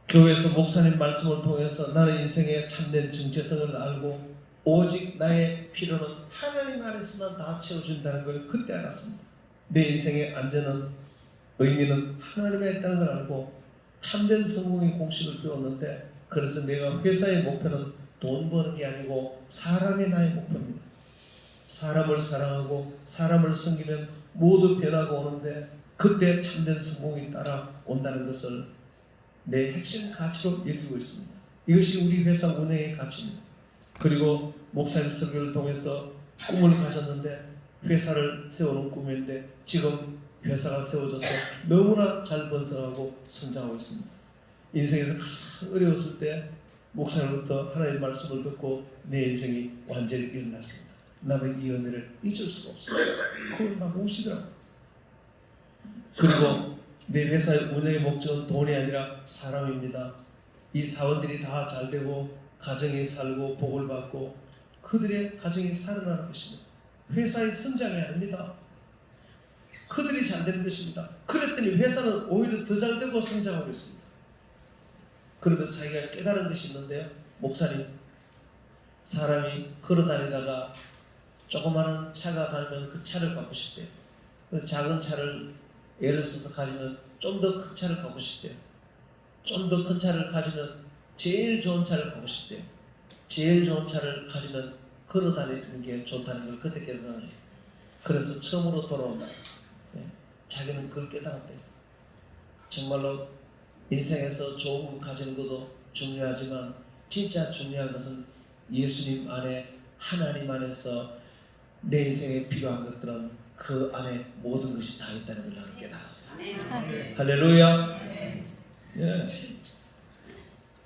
교회에서 목사님 말씀을 통해서 나는 인생의 참된 정체성을 알고 오직 나의 필요는 하나님 안에서만 다 채워준다는 걸 그때 알았습니다. 내 인생의 안전은, 의미는 하나님에 있다는 걸 알고 참된 성공의 공식을 배웠는데, 그래서 내가 회사의 목표는 돈 버는 게 아니고 사람이 나의 목표입니다. 사람을 사랑하고 사람을 섬기면 모두 변화가 오는데 그때 참된 성공이 따라온다는 것을 내 핵심 가치로 여기고 있습니다. 이것이 우리 회사 운영의 가치입니다. 그리고 목사님 설교를 통해서 꿈을 가졌는데 회사를 세우는 꿈인데 지금 회사가 세워져서 너무나 잘 번성하고 성장하고 있습니다. 인생에서 가장 어려웠을 때 목사님부터 하나님의 말씀을 듣고 내 인생이 완전히 일어났습니다. 나는 이 은혜를 잊을 수가 없어요. 그걸 막 우시더라고요. 그리고 내 회사의 운영의 목적은 돈이 아니라 사람입니다. 이 사원들이 다 잘되고 가정이 살고 복을 받고 그들의 가정이 살아나는 것입니다. 회사의 성장이 아닙니다. 그들이 잘되는 것입니다. 그랬더니 회사는 오히려 더 잘되고 성장하고 있습니다. 그러면서 자기가 깨달은 것이 있는데요. 목사님, 사람이 걸어다니다가 조그마한 차가 다니면 그 차를 갖고 싶대요. 작은 차를 예를 들어서 가지면 좀 더 큰 차를 갖고 싶대요. 좀 더 큰 차를 가지면 제일 좋은 차를 갖고 싶대요. 제일 좋은 차를 가지면 걸어다니는 게 좋다는 걸 그때 깨달아요. 그래서 처음으로 돌아온다. 자기는 그걸 깨달았대요. 정말로 인생에서 좋은 걸 가지는 것도 중요하지만 진짜 중요한 것은 예수님 안에, 하나님 안에서 내 인생에 필요한 것들은 그 안에 모든 것이 다 있다는 걸 나는 깨달았어요. 할렐루야. 예.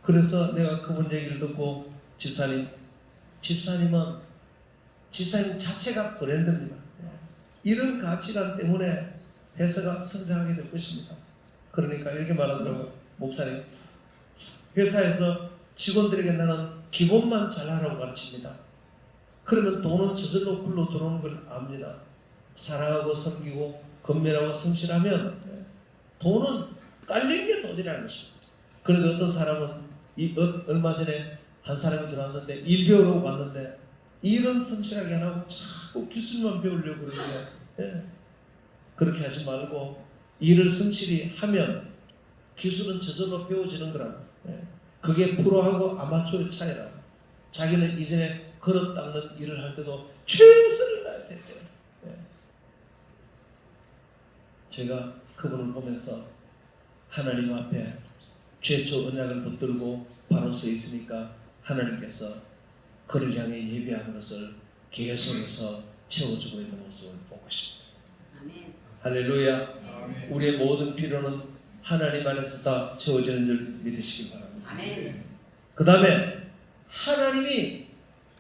그래서 내가 그분 얘기를 듣고 집사님 자체가 브랜드입니다. 이런 가치관 때문에 회사가 성장하게 될 것입니다. 그러니까 이렇게 말하더라고요. 목사님, 회사에서 직원들에게 나는 기본만 잘하라고 가르칩니다. 그러면 돈은 저절로 굴러 들어오는 걸 압니다. 사랑하고 섬기고 건면하고 성실하면 돈은 깔린 게 돈이라는 것입니다. 그런데 어떤 사람은 얼마 전에 한 사람이 들어왔는데 일 배우러 왔는데 일은 성실하게 안 하고 자꾸 기술만 배우려고 그러는데 그렇게 하지 말고 일을 성실히 하면 기술은 저절로 배워지는 거라고. 그게 프로하고 아마추어의 차이라고. 자기는 이전에 그릇 닦는 일을 할 때도 최선을 다해서 했대요. 제가 그분을 보면서 하나님 앞에 최초 언약을 붙들고 바로 서 있으니까 하나님께서 그를 향해 예배하는 것을 계속해서 채워주고 있는 모습을 보고 싶습니다. 아멘. 할렐루야. 아멘. 우리의 모든 필요는 하나님 안에서 다 채워지는 줄 믿으시기 바랍니다. 아멘. 그 다음에 하나님이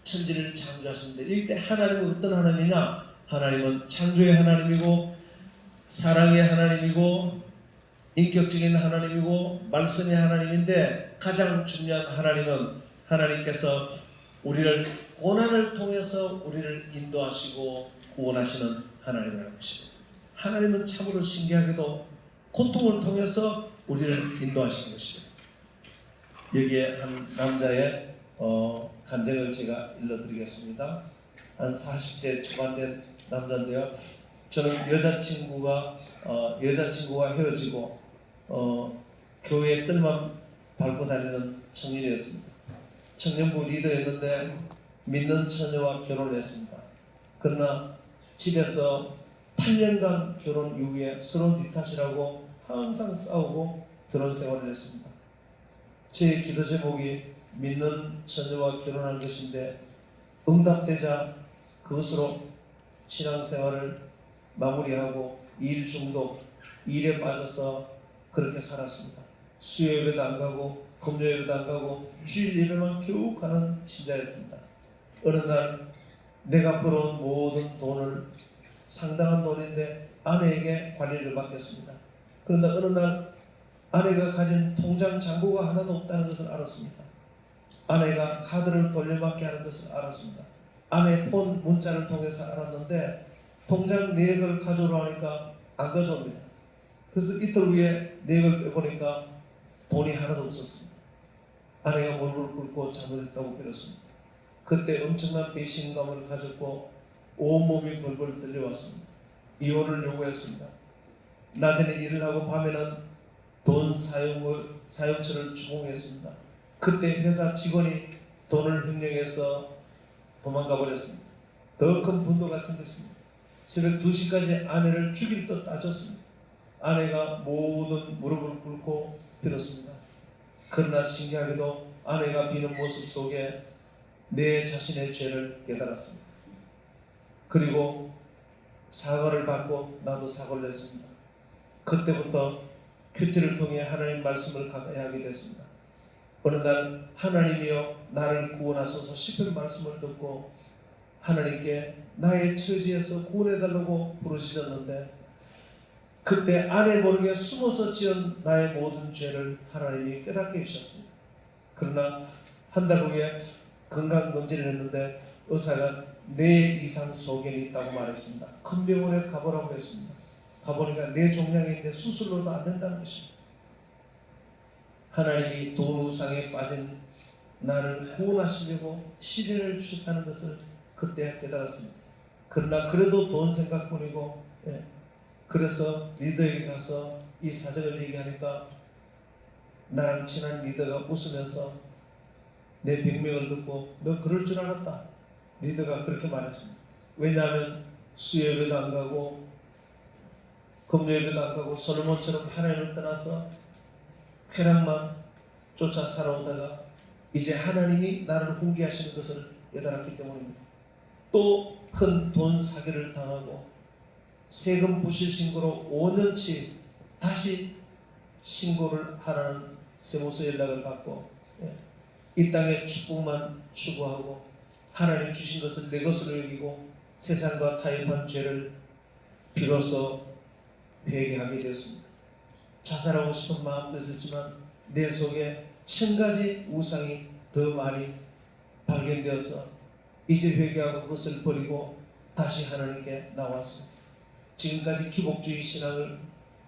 천지를 창조하셨는데 이때 하나님은 어떤 하나님이냐? 하나님은 창조의 하나님이고 사랑의 하나님이고 인격적인 하나님이고 말씀의 하나님인데 가장 중요한 하나님은 하나님께서 우리를 고난을 통해서 우리를 인도하시고 구원하시는 하나님이라는 것입니다. 하나님은 참으로 신기하게도 고통을 통해서 우리를 인도하시는 것입니다. 여기에 한 남자의 간증을 제가 일러드리겠습니다. 한 40대 초반된 남자인데요. 저는 여자친구가 헤어지고 교회에 뜰만 밟고 다니는 청년이었습니다. 청년부 리더였는데 믿는 처녀와 결혼을 했습니다. 그러나 집에서 8년간 결혼 이후에 서로 뒤탓이라고 항상 싸우고 결혼 생활을 했습니다. 제 기도 제목이 믿는 처녀와 결혼할 것인데 응답되자 그것으로 신앙생활을 마무리하고 일 중독, 일에 빠져서 그렇게 살았습니다. 수요예배도 안 가고 금요 예배도 안 가고 주일 예배만 겨우 가는 신자였습니다. 어느 날 내가 벌어온 모든 돈을, 상당한 돈인데 아내에게 관리를 맡겼습니다. 그런데 어느 날 아내가 가진 통장 잔고가 하나도 없다는 것을 알았습니다. 아내가 카드를 돌려막기 하는 것을 알았습니다. 아내 폰 문자를 통해서 알았는데 통장 내역을 가져오라 하니까 안 가져옵니다. 그래서 이틀 후에 내역을 빼보니까 돈이 하나도 없었습니다. 아내가 무릎을 꿇고 잘못했다고 빌었습니다. 그때 엄청난 배신감을 가졌고 온몸이 벌벌 떨려왔습니다. 이혼을 요구했습니다. 낮에는 일을 하고 밤에는 돈 사용처를 추궁했습니다. 그때 회사 직원이 돈을 횡령해서 도망가 버렸습니다. 더 큰 분노가 생겼습니다. 새벽 2시까지 아내를 죽일 듯 따졌습니다. 아내가 모든 무릎을 꿇고 빌었습니다. 그러나 신기하게도 아내가 비는 모습 속에 내 자신의 죄를 깨달았습니다. 그리고 사과를 받고 나도 사과를 했습니다. 그때부터 큐티를 통해 하나님 말씀을 가까이 하게 됐습니다. 어느 날 하나님이여 나를 구원하소서 시편 말씀을 듣고 하나님께 나의 처지에서 구원해달라고 부르시셨는데 그때 아내 모르게 숨어서 지은 나의 모든 죄를 하나님이 깨닫게 해주셨습니다. 그러나 한 달 후에 건강검진을 했는데 의사가 뇌 이상 소견이 있다고 말했습니다. 큰 병원에 가보라고 했습니다. 가보니까 뇌 종양인데 수술로도 안 된다는 것입니다. 하나님이 돈 우상에 빠진 나를 구원하시려고 시련을 주셨다는 것을 그때 깨달았습니다. 그러나 그래도 돈 생각뿐이고 그래서 리더에게 가서 이 사정을 얘기하니까 나랑 친한 리더가 웃으면서 내 병명을 듣고 너 그럴 줄 알았다. 리더가 그렇게 말했습니다. 왜냐하면 수요예배도 안 가고 금요예배도 안 가고 솔로몬처럼 하나님을 떠나서 쾌락만 쫓아 살아오다가 이제 하나님이 나를 훈계하시는 것을 깨달았기 때문입니다. 또 큰 돈 사기를 당하고 세금 부실 신고로 5년치 다시 신고를 하라는 세무서 연락을 받고 이 땅의 축복만 추구하고 하나님 주신 것을 내 것으로 여기고 세상과 타협한 죄를 비로소 회개하게 되었습니다. 자살하고 싶은 마음도 있었지만 내 속에 1000가지 우상이 더 많이 발견되어서 이제 회개하고 그것을 버리고 다시 하나님께 나왔습니다. 지금까지 기복주의 신앙을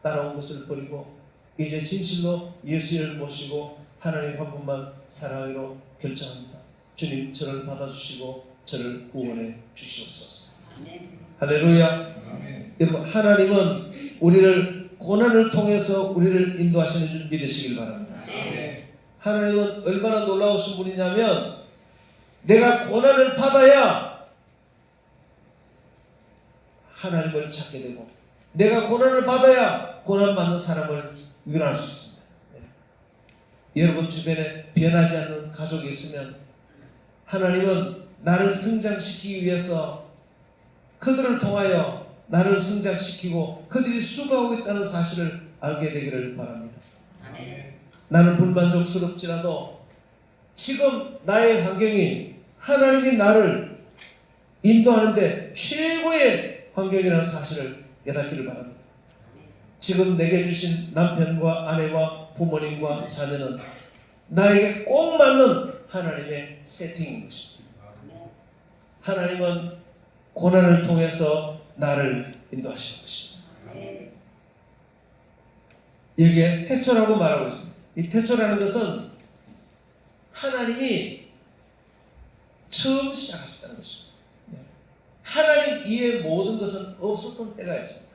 따라온 것을 버리고 이제 진실로 예수를 모시고 하나님 한 분만 사랑하기로 결정합니다. 주님 저를 받아주시고 저를 구원해 주시옵소서. 아멘. 할렐루야. 아멘. 여러분 하나님은 우리를 고난을 통해서 우리를 인도하시는 줄 믿으시길 바랍니다. 아멘. 하나님은 얼마나 놀라우신 분이냐면 내가 고난을 받아야 하나님을 찾게 되고 내가 고난을 받아야 고난 받는 사람을 위로할 수 있습니다. 여러분 주변에 변하지 않는 가족이 있으면 하나님은 나를 성장시키기 위해서 그들을 통하여 나를 성장시키고 그들이 수고하고 있다는 사실을 알게 되기를 바랍니다. 아멘. 나는 불만족스럽지라도 지금 나의 환경이 하나님이 나를 인도하는데 최고의 환경이라는 사실을 깨닫기를 바랍니다. 지금 내게 주신 남편과 아내와 부모님과 자녀는 나에게 꼭 맞는 하나님의 세팅인 것입니다. 하나님은 고난을 통해서 나를 인도하시는 것입니다. 여기에 태초라고 말하고 있습니다. 이 태초라는 것은 하나님이 처음 시작하셨다는 것입니다. 하나님 이외의 모든 것은 없었던 때가 있습니다.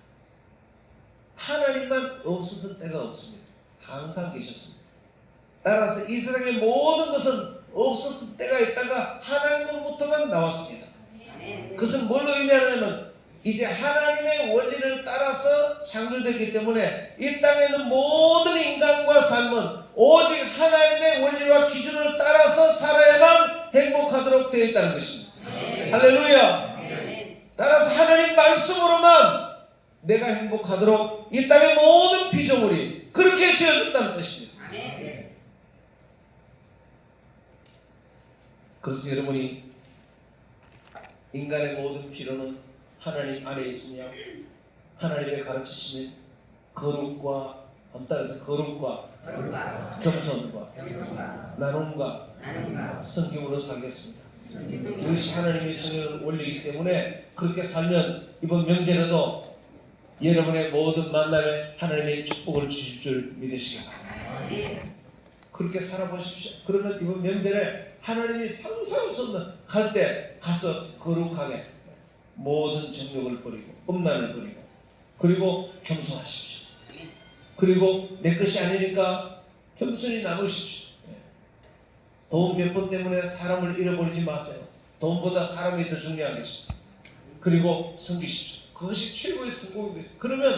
하나님만 없었던 때가 없습니다. 항상 계셨습니다. 따라서 이 세상의 모든 것은 없었던 때가 있다가 하나님으로부터만 나왔습니다. 그것은 뭘로 의미하냐면 이제 하나님의 원리를 따라서 창조되기 때문에 이 땅에 있는 모든 인간과 삶은 오직 하나님의 원리와 기준을 따라서 살아야만 행복하도록 되어 있다는 것입니다. 할렐루야. 따라서 하나님 말씀으로만 내가 행복하도록 이 땅의 모든 피조물이 그렇게 지어졌다는 뜻입니다. 그래서 여러분이 인간의 모든 필요는 하나님 안에 있으며 하나님의 가르치시는 거룩과 따라서 거룩과 겸손과 나눔과 성경으로 살겠습니다. 그것이 하나님의 정의를 올리기 때문에 그렇게 살면 이번 명절에도 여러분의 모든 만남에 하나님의 축복을 주실 줄 믿으시기 바랍니다. 그렇게 살아보십시오. 그러면 이번 명절에 하나님이 상상할 수 없는 갈 때 가서 거룩하게 모든 정욕을 버리고 음란을 버리고 그리고 겸손하십시오. 그리고 내 것이 아니니까 겸손히 나누십시오. 돈 몇 번 때문에 사람을 잃어버리지 마세요. 돈보다 사람이 더 중요한 것입니다. 그리고 섬기십시오. 그것이 최고의 성공입니다. 그러면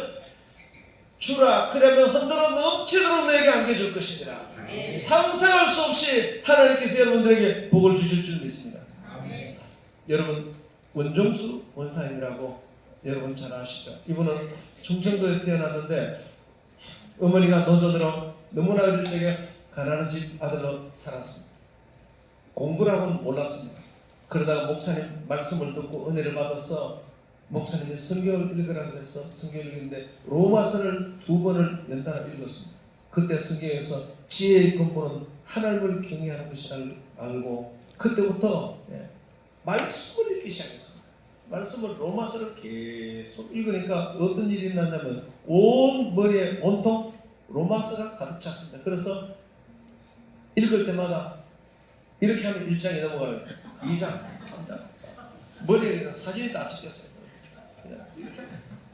주라 그러면 흔들어 넘치도록 너에게 안겨줄 것이니라. 상상할 수 없이 하나님께서 여러분들에게 복을 주실 줄 믿습니다. 여러분 원종수 원사님이라고 여러분 잘 아시죠? 이분은 충청도에서 태어났는데 어머니가 노조대로 너무나 어릴 적에 가난한 집 아들로 살았습니다. 공부라고는 몰랐습니다. 그러다가 목사님 말씀을 듣고 은혜를 받아서 목사님이 성경을 읽으라고 해서 성경을 읽는데 로마서를 2번을 연달아 읽었습니다. 그때 성경에서 지혜의 근본은 하나님을 경외하는 것이라고 알고 그때부터 말씀을 읽기 시작했습니다. 말씀을 로마서를 계속 읽으니까 어떤 일이 일어났냐면 온 머리에 온통 로마서가 가득 찼습니다. 그래서 읽을 때마다 이렇게 하면 1장이 넘어가요. 2장, 3장 머리에 그냥 사진이 다 찍혔어요. 이렇게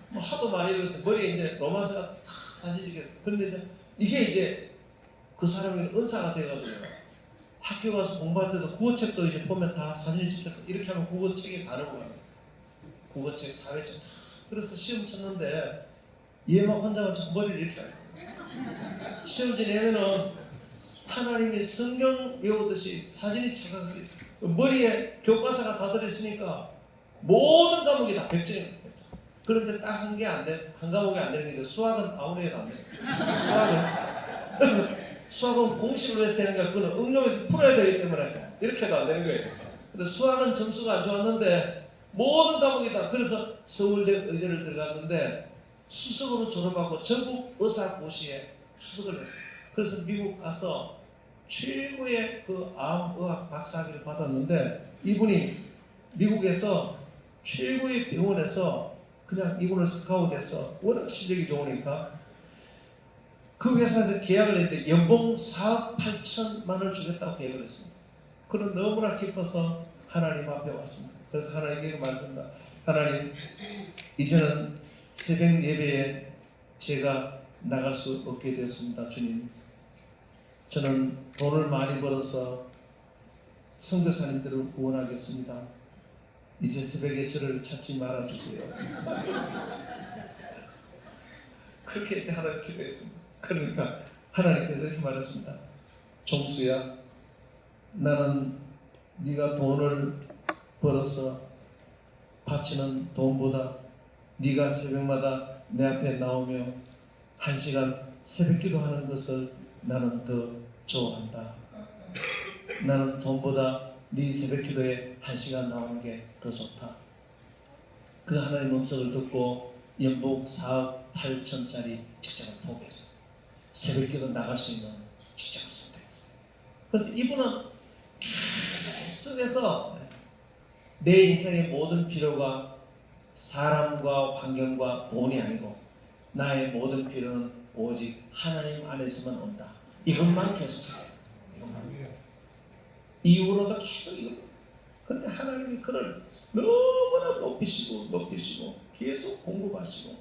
뭐 하도 많이 읽어서 머리에 이제 로마서가 다 사진이 찍혀요. 그런데 이게 그 사람이 은사가 돼가지고 학교 가서 공부할 때도 국어책도 이제 보면 다 사진이 찍혀서 이렇게 하면 국어책이 다 넘어가요. 국어책, 사회책 그래서 시험 쳤는데 얘만 혼자가 머리를 이렇게 하요. 시험 지내면은 하나님이 성경 외우듯이 사진이 착각하게 머리에 교과서가 다 들어있으니까 모든 과목이 다 100점입니다. 그런데 딱 한 개 안 돼, 한 과목이 안 되는 게 수학은 아무리 해도 안 돼. 수학은 공식으로 해서 되는 거야. 그거는 응용해서 풀어야 되기 때문에 이렇게 해도 안 되는 거예요. 근데 수학은 점수가 안 좋았는데 모든 과목이 다 그래서 서울대 의대를 들어갔는데 수석으로 졸업하고 전국 의사고시에 수석을 했어요. 그래서 미국 가서 최고의 그 암의학 박사학위를 받았는데 이분이 미국에서 최고의 병원에서 그냥 이분을 스카우트해서 워낙 실력이 좋으니까 그 회사에서 계약을 했는데 연봉 4억 8천만 원을 주겠다고 계약을 했습니다. 그는 너무나 기뻐서 하나님 앞에 왔습니다. 그래서 하나님께 말씀합니다. 하나님 이제는 새벽 예배에 제가 나갈 수 없게 되었습니다. 주님 저는 돈을 많이 벌어서 선교사님들을 구원하겠습니다. 이제 새벽에 저를 찾지 말아주세요. 그렇게 하나님 기도했습니다. 그러니까 하나님께서 이렇게 말했습니다. 종수야 나는 네가 돈을 벌어서 바치는 돈보다 네가 새벽마다 내 앞에 나오며 1시간 새벽 기도하는 것을 나는 더 좋아한다. 나는 돈보다 네 새벽 기도에 1시간 나오는 게 더 좋다. 그 하나님의 음성을 듣고 연봉 4억 8천짜리 직장을 포기했어요. 새벽 기도 나갈 수 있는 직장을 선택했어요. 그래서 이분은 속에서 내 인생의 모든 필요가 사람과 환경과 돈이 아니고 나의 모든 필요는 오직 하나님 안에서만 온다. 이것만 계속 살아요. 이후로도 계속 이거. 그런데 하나님이 그를 너무나 높이시고 계속 공급하시고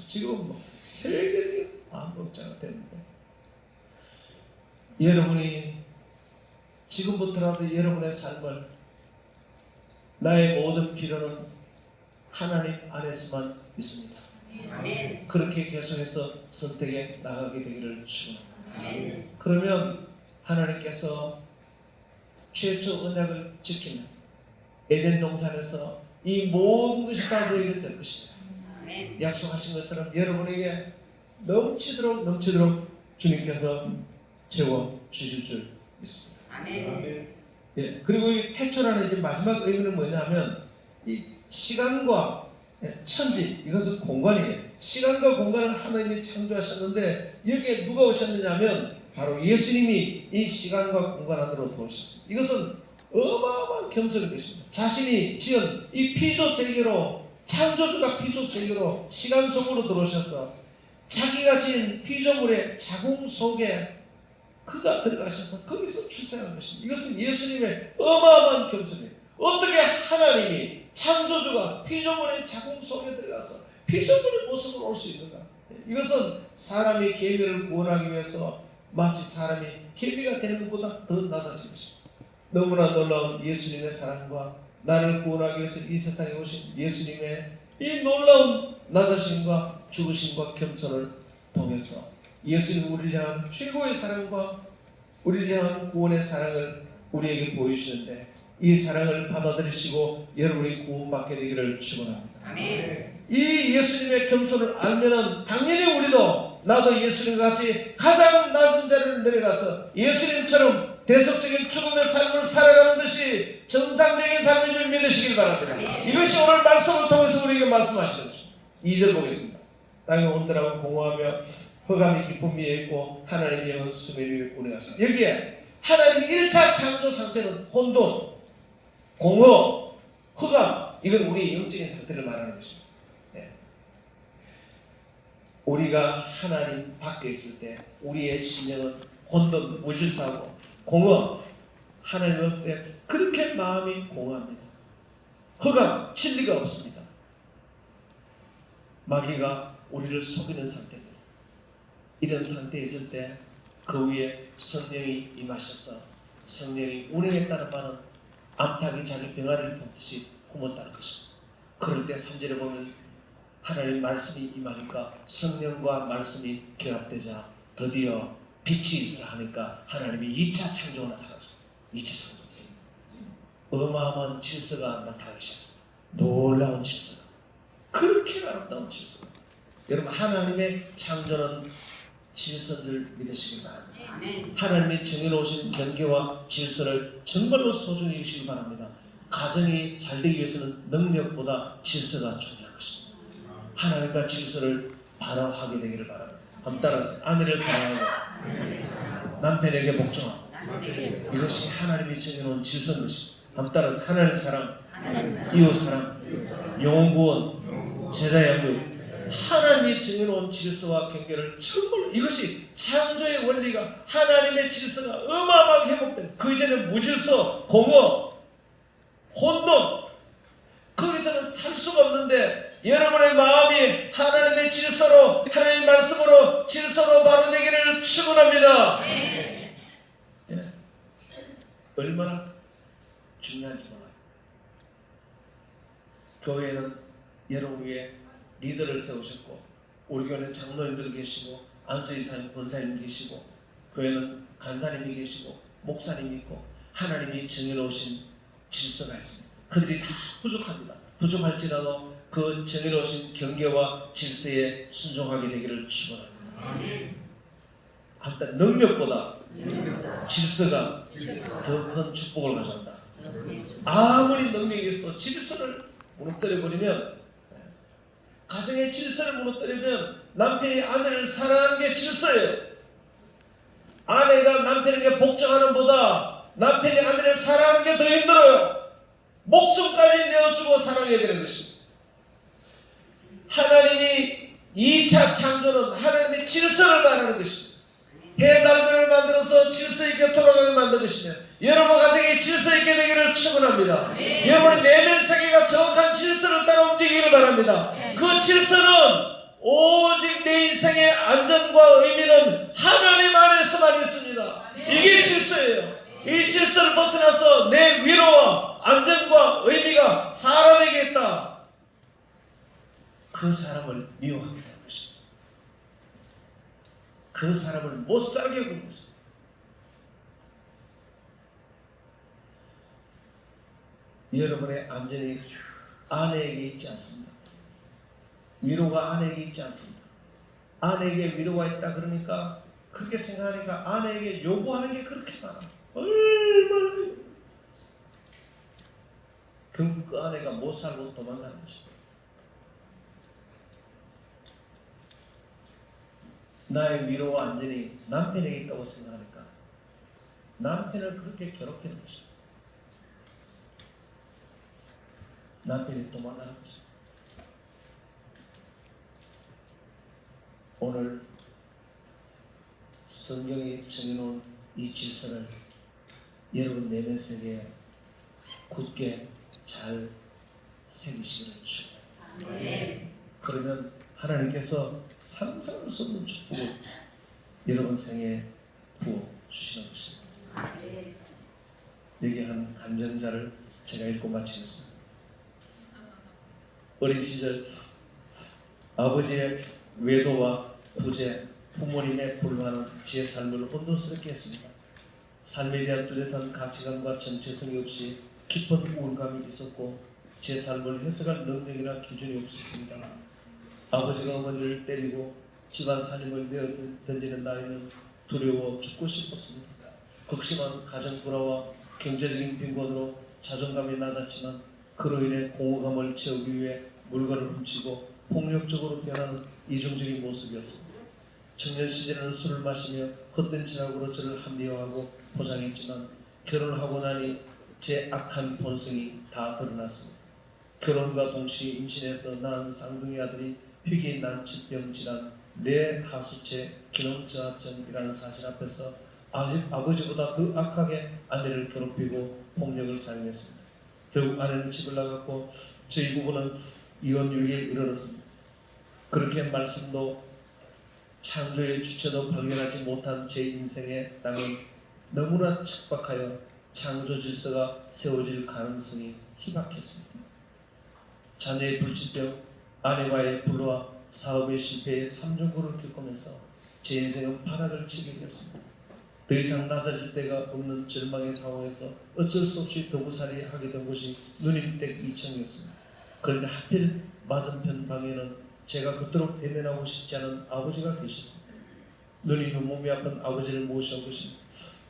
지금 뭐 세계적인 암흑자가 됐는데 여러분이 지금부터라도 여러분의 삶을 나의 모든 필요는 하나님 안에서만 있습니다. 아멘. 그렇게 계속해서 선택에 나가게 되기를 축원합니다. 그러면 하나님께서 최초 언약을 지키는 에덴 동산에서 이 모든 것이 다 너에게 될 것입니다. 아멘. 약속하신 것처럼 여러분에게 넘치도록 주님께서 채워 주실 줄 믿습니다. 아멘. 아멘. 예, 그리고 이 태초라는 이제 마지막 의미는 뭐냐면 이 시간과 천지, 이것은 공간이에요. 시간과 공간을 하나님이 창조하셨는데 여기에 누가 오셨느냐면 바로 예수님이 이 시간과 공간 안으로 들어오셨습니다. 이것은 어마어마한 겸손인 것입니다. 자신이 지은 이 피조 세계로, 창조주가 피조 세계로 시간 속으로 들어오셔서 자기가 지은 피조물의 자궁 속에 그가 들어가셔서 거기서 출생한 것입니다. 이것은 예수님의 어마어마한 겸손이에요. 어떻게 하나님이 창조주가 피조물의 자궁 속에 들어가서 피조물의 모습으로 올 수 있는가? 이것은 사람이 개미를 구원하기 위해서 마치 사람이 개미가 되는 것보다 더 낮아진 것입니다. 너무나 놀라운 예수님의 사랑과 나를 구원하기 위해서 이 세상에 오신 예수님의 이 놀라운 낮아심과 죽으심과 겸손을 통해서 예수님 우리를 향한 최고의 사랑과 우리를 향한 구원의 사랑을 우리에게 보여주시는데 이 사랑을 받아들이시고 여러분이 구원받게 되기를 축원합니다. 아멘. 이 예수님의 겸손을 알면은 당연히 우리도 나도 예수님과 같이 가장 낮은 자리를 내려가서 예수님처럼 대속적인 죽음의 삶을 살아가는 것이 정상적인 삶인 줄 믿으시길 바랍니다. 이것이 오늘 말씀을 통해서 우리에게 말씀하시는 것입니다. 2절 보겠습니다. 땅에 온들하고 공허하며 흑암이 깊은 위에 있고 하나님의 영은 수면 위에 운행하시다. 여기에 하나님 1차 창조 상태는 혼돈, 공허, 흑암, 이건 우리의 영적인 상태를 말하는 것입니다. 우리가 하나님 밖에 있을 때 우리의 심령은 혼돈, 무질서하고 공허, 하나님 없을 때 그렇게 마음이 공허합니다. 흑암, 진리가 없습니다. 마귀가 우리를 속이는 상태입니다. 이런 상태에 있을 때 그 위에 성령이 임하셔서 성령이 운행했다는 말은 암탉이 자기 병아리를 뽑듯이 품었다는 것입니다. 그럴 때 3절에 보면 하나님 말씀이 임하니까 성령과 말씀이 결합되자 드디어 빛이 있으라 하니까 하나님이 2차 창조가 나타나죠. 2차 창조. 어마어마한 질서가 나타나기 시작했어요. 놀라운 질서. 그렇게 아름다운 질서. 여러분 하나님의 창조는 질서를 믿으시기 바랍니다. 아멘. 하나님이 정해놓으신 경계와 질서를 정말로 소중히 여기시기 바랍니다. 가정이 잘 되기 위해서는 능력보다 질서가 중요한 것입니다. 하나님과 질서를 바로 하게 되기를 바랍니다. 한번 따라하세요. 아내를 사랑하고 남편에게 복종하고 이것이 하나님이 정해놓은 질서인 것입니다. 한번 따라하세요. 하나님 사랑, 이웃 사랑, 영혼 구원, 제자 양육, 하나님이 정해놓은 질서와 경계를 정말로 이것이 창조의 원리가 하나님의 질서가 어마어마하게 회복된 그 이전에 무질서, 공허, 혼돈 거기서는 살 수가 없는데 여러분의 마음이 하나님의 질서로 하나님의 말씀으로 질서로 바로 되기를 축원합니다. 예. 얼마나 중요한지 몰라요. 교회는 여러분 위에 리더를 세우셨고 우리 교회는 장로님들 계시고 안수이사님, 권사님 계시고 교회는 간사님이 계시고 목사님이 있고 하나님이 정해놓으신 질서가 있습니다. 그들이 다 부족합니다. 부족할지라도 그 정해놓으신 경계와 질서에 순종하게 되기를 축원합니다. 한때 능력보다 질서가 더 큰 축복을 가져온다. 아무리 능력이 있어도 질서를 무너뜨려버리면 가정의 질서를 무너뜨리면 남편이 아내를 사랑하는 게 질서예요. 아내가 남편에게 복종하는 보다 남편이 아내를 사랑하는 게 더 힘들어요. 목숨까지 내어주고 사랑해야 되는 것입니다. 하나님이 2차 창조는 하나님의 질서를 말하는 것입니다. 해달별을 만들어서 질서 있게 돌아가게 만든 것이며 여러분 가정에 질서 있게 되기를 축원합니다. 여러분의 내면 세계가 정확한 질서를 따라 움직이기를 바랍니다. 그 질서는 오직 내 인생의 안전과 의미는 하나님 안에서만 있습니다. 이게 질서예요. 이 질서를 벗어나서 내 위로와 안전과 의미가 사람에게 있다. 그 사람을 미워하게 되는 것입니다. 그 사람을 못 살게 하는 것입니다. 여러분의 안전이 아내에게 있지 않습니다. 위로가 아내에게 있지 않습니다. 아내에게 위로가 있다 그러니까 그렇게 생각하니까 아내에게 요구하는 게 그렇게 많아. 얼마나 결국 그 아내가 못 살고 도망가는 것입니다. 나의 위로와 안전이 남편에게 있다고 생각하니까 남편을 그렇게 괴롭히는 것입니다. 남편이 도망가는 것입니다. 오늘 성경이 정해놓은 이 질서를 여러분 내면 세계에 굳게 잘 새기시기를 주옵니다. 그러면 하나님께서 상상할 수 없는 축복을 여러분 생에 부어 주시는 것입니다. 여기 한 간증자를 제가 읽고 마치겠습니다. 어린 시절 아버지의 외도와 구제, 부모님의 불만은 제 삶을 혼돈스럽게 했습니다. 삶에 대한 뚜렷한 가치관과 정체성이 없이 깊은 우울감이 있었고 제 삶을 해석할 능력이나 기준이 없었습니다. 아버지가 어머니를 때리고 집안 살림을 내어 던지는 나이는 두려워 죽고 싶었습니다. 극심한 가정 불화와 경제적인 빈곤으로 자존감이 낮았지만 그로 인해 공허감을 채우기 위해 물건을 훔치고 폭력적으로 변하는 이중적인 모습이었습니다. 청년 시절에는 술을 마시며 헛된 철학으로 저를 합리화하고 포장했지만 결혼을 하고 나니 제 악한 본성이 다 드러났습니다. 결혼과 동시에 임신해서 낳은 쌍둥이 아들이 희귀 난치병 질환, 뇌하수체 기능저하증이라는 사실 앞에서 아버지보다 더 악하게 아내를 괴롭히고 폭력을 사용했습니다. 결국 아내는 집을 나갔고 저희 부부는 이혼 위기에 이르렀습니다. 그렇게 말씀도 창조의 주체도 발견하지 못한 제 인생의 땅은 너무나 척박하여 창조 질서가 세워질 가능성이 희박했습니다. 자녀의 불치병, 아내와의 불화, 사업의 실패의 삼중고를 겪으면서 제 인생은 바닥을 치게 되었습니다. 더 이상 낮아질 데가 없는 절망의 상황에서 어쩔 수 없이 도구살이 하게 된 것이 누님댁 2층이었습니다. 그런데 하필 맞은편 방에는 제가 그토록 대면하고 싶지 않은 아버지가 계셨습니다. 누님은 몸이 아픈 아버지를 모셔온 것입니다.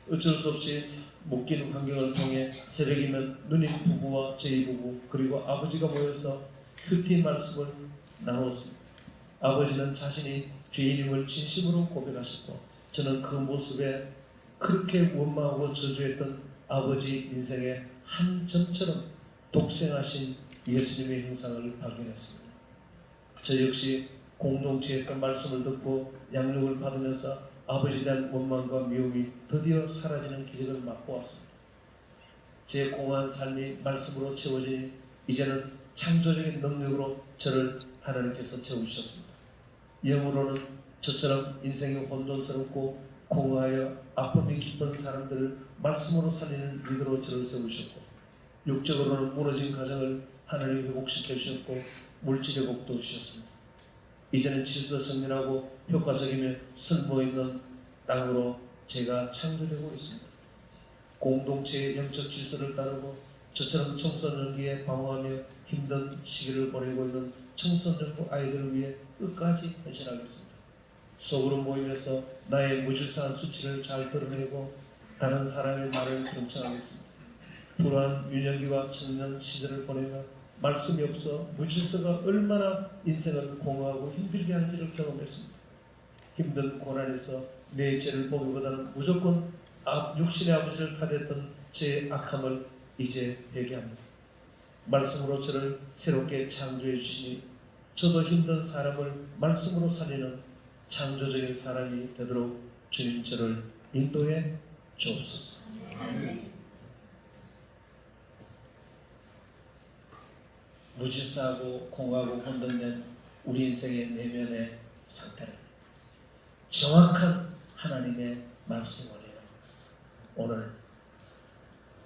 어쩔 수 없이 묶인 환경을 통해 새벽이면 누님 부부와 저희 부부 그리고 아버지가 모여서 큐티 말씀을 나누었습니다. 아버지는 자신이 죄인임을 진심으로 고백하셨고 저는 그 모습에 그렇게 원망하고 저주했던 아버지 인생의 한 점처럼 독생하신 예수님의 형상을 발견했습니다. 저 역시 공동체에서 말씀을 듣고 양육을 받으면서 아버지에 대한 원망과 미움이 드디어 사라지는 기적을 맛보았습니다. 제 공허한 삶이 말씀으로 채워지니 이제는 창조적인 능력으로 저를 하나님께서 채우셨습니다. 영으로는 저처럼 인생이 혼돈스럽고 공허하여 아픔이 깊은 사람들을 말씀으로 살리는 리더로 저를 세우셨고 육적으로는 무너진 가정을 하나님이 회복시켜 주셨고 물질의 복도 주셨습니다. 이제는 질서 정연하고 효과적이며 쓸모있는 땅으로 제가 창조되고 있습니다. 공동체의 영적 질서를 따르고 저처럼 청소년기에 방황하며 힘든 시기를 보내고 있는 청소년부 아이들을 위해 끝까지 헌신하겠습니다. 속으로 모이면서 나의 무질서한 수치를 잘 드러내고 다른 사람의 말을 경청하겠습니다. 불안한 유년기와 청년 시절을 보내며 말씀이 없어 무질서가 얼마나 인생을 공허하고 힘들게 하는지를 경험했습니다. 힘든 고난에서 내 죄를 보기보다는 무조건 육신의 아버지를 탓했던 제 악함을 이제 회개합니다. 말씀으로 저를 새롭게 창조해 주시니 저도 힘든 사람을 말씀으로 살리는 창조적인 사람이 되도록 주님 저를 인도해 주옵소서. 무질서하고 공허하고 혼돈된 우리 인생의 내면의 상태를 정확한 하나님의 말씀 원리로 오늘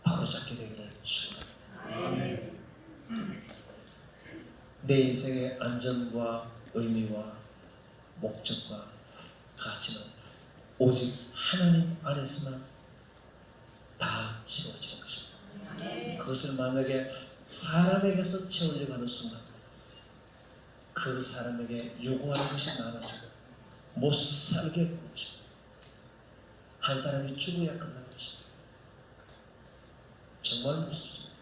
바로잡게 되기를 축원합니다. 내 인생의 안전과 의미와 목적과 가치는 오직 하나님 안에서만 다 채워지는 것입니다. 그것을 만약에 사람에게서 채우려고 하는 순간 그 사람에게 요구하는 것이 많아지고 못 살게 하는 것입니다. 한 사람이 죽어야 끝나는 것입니다. 정말 무섭습니다.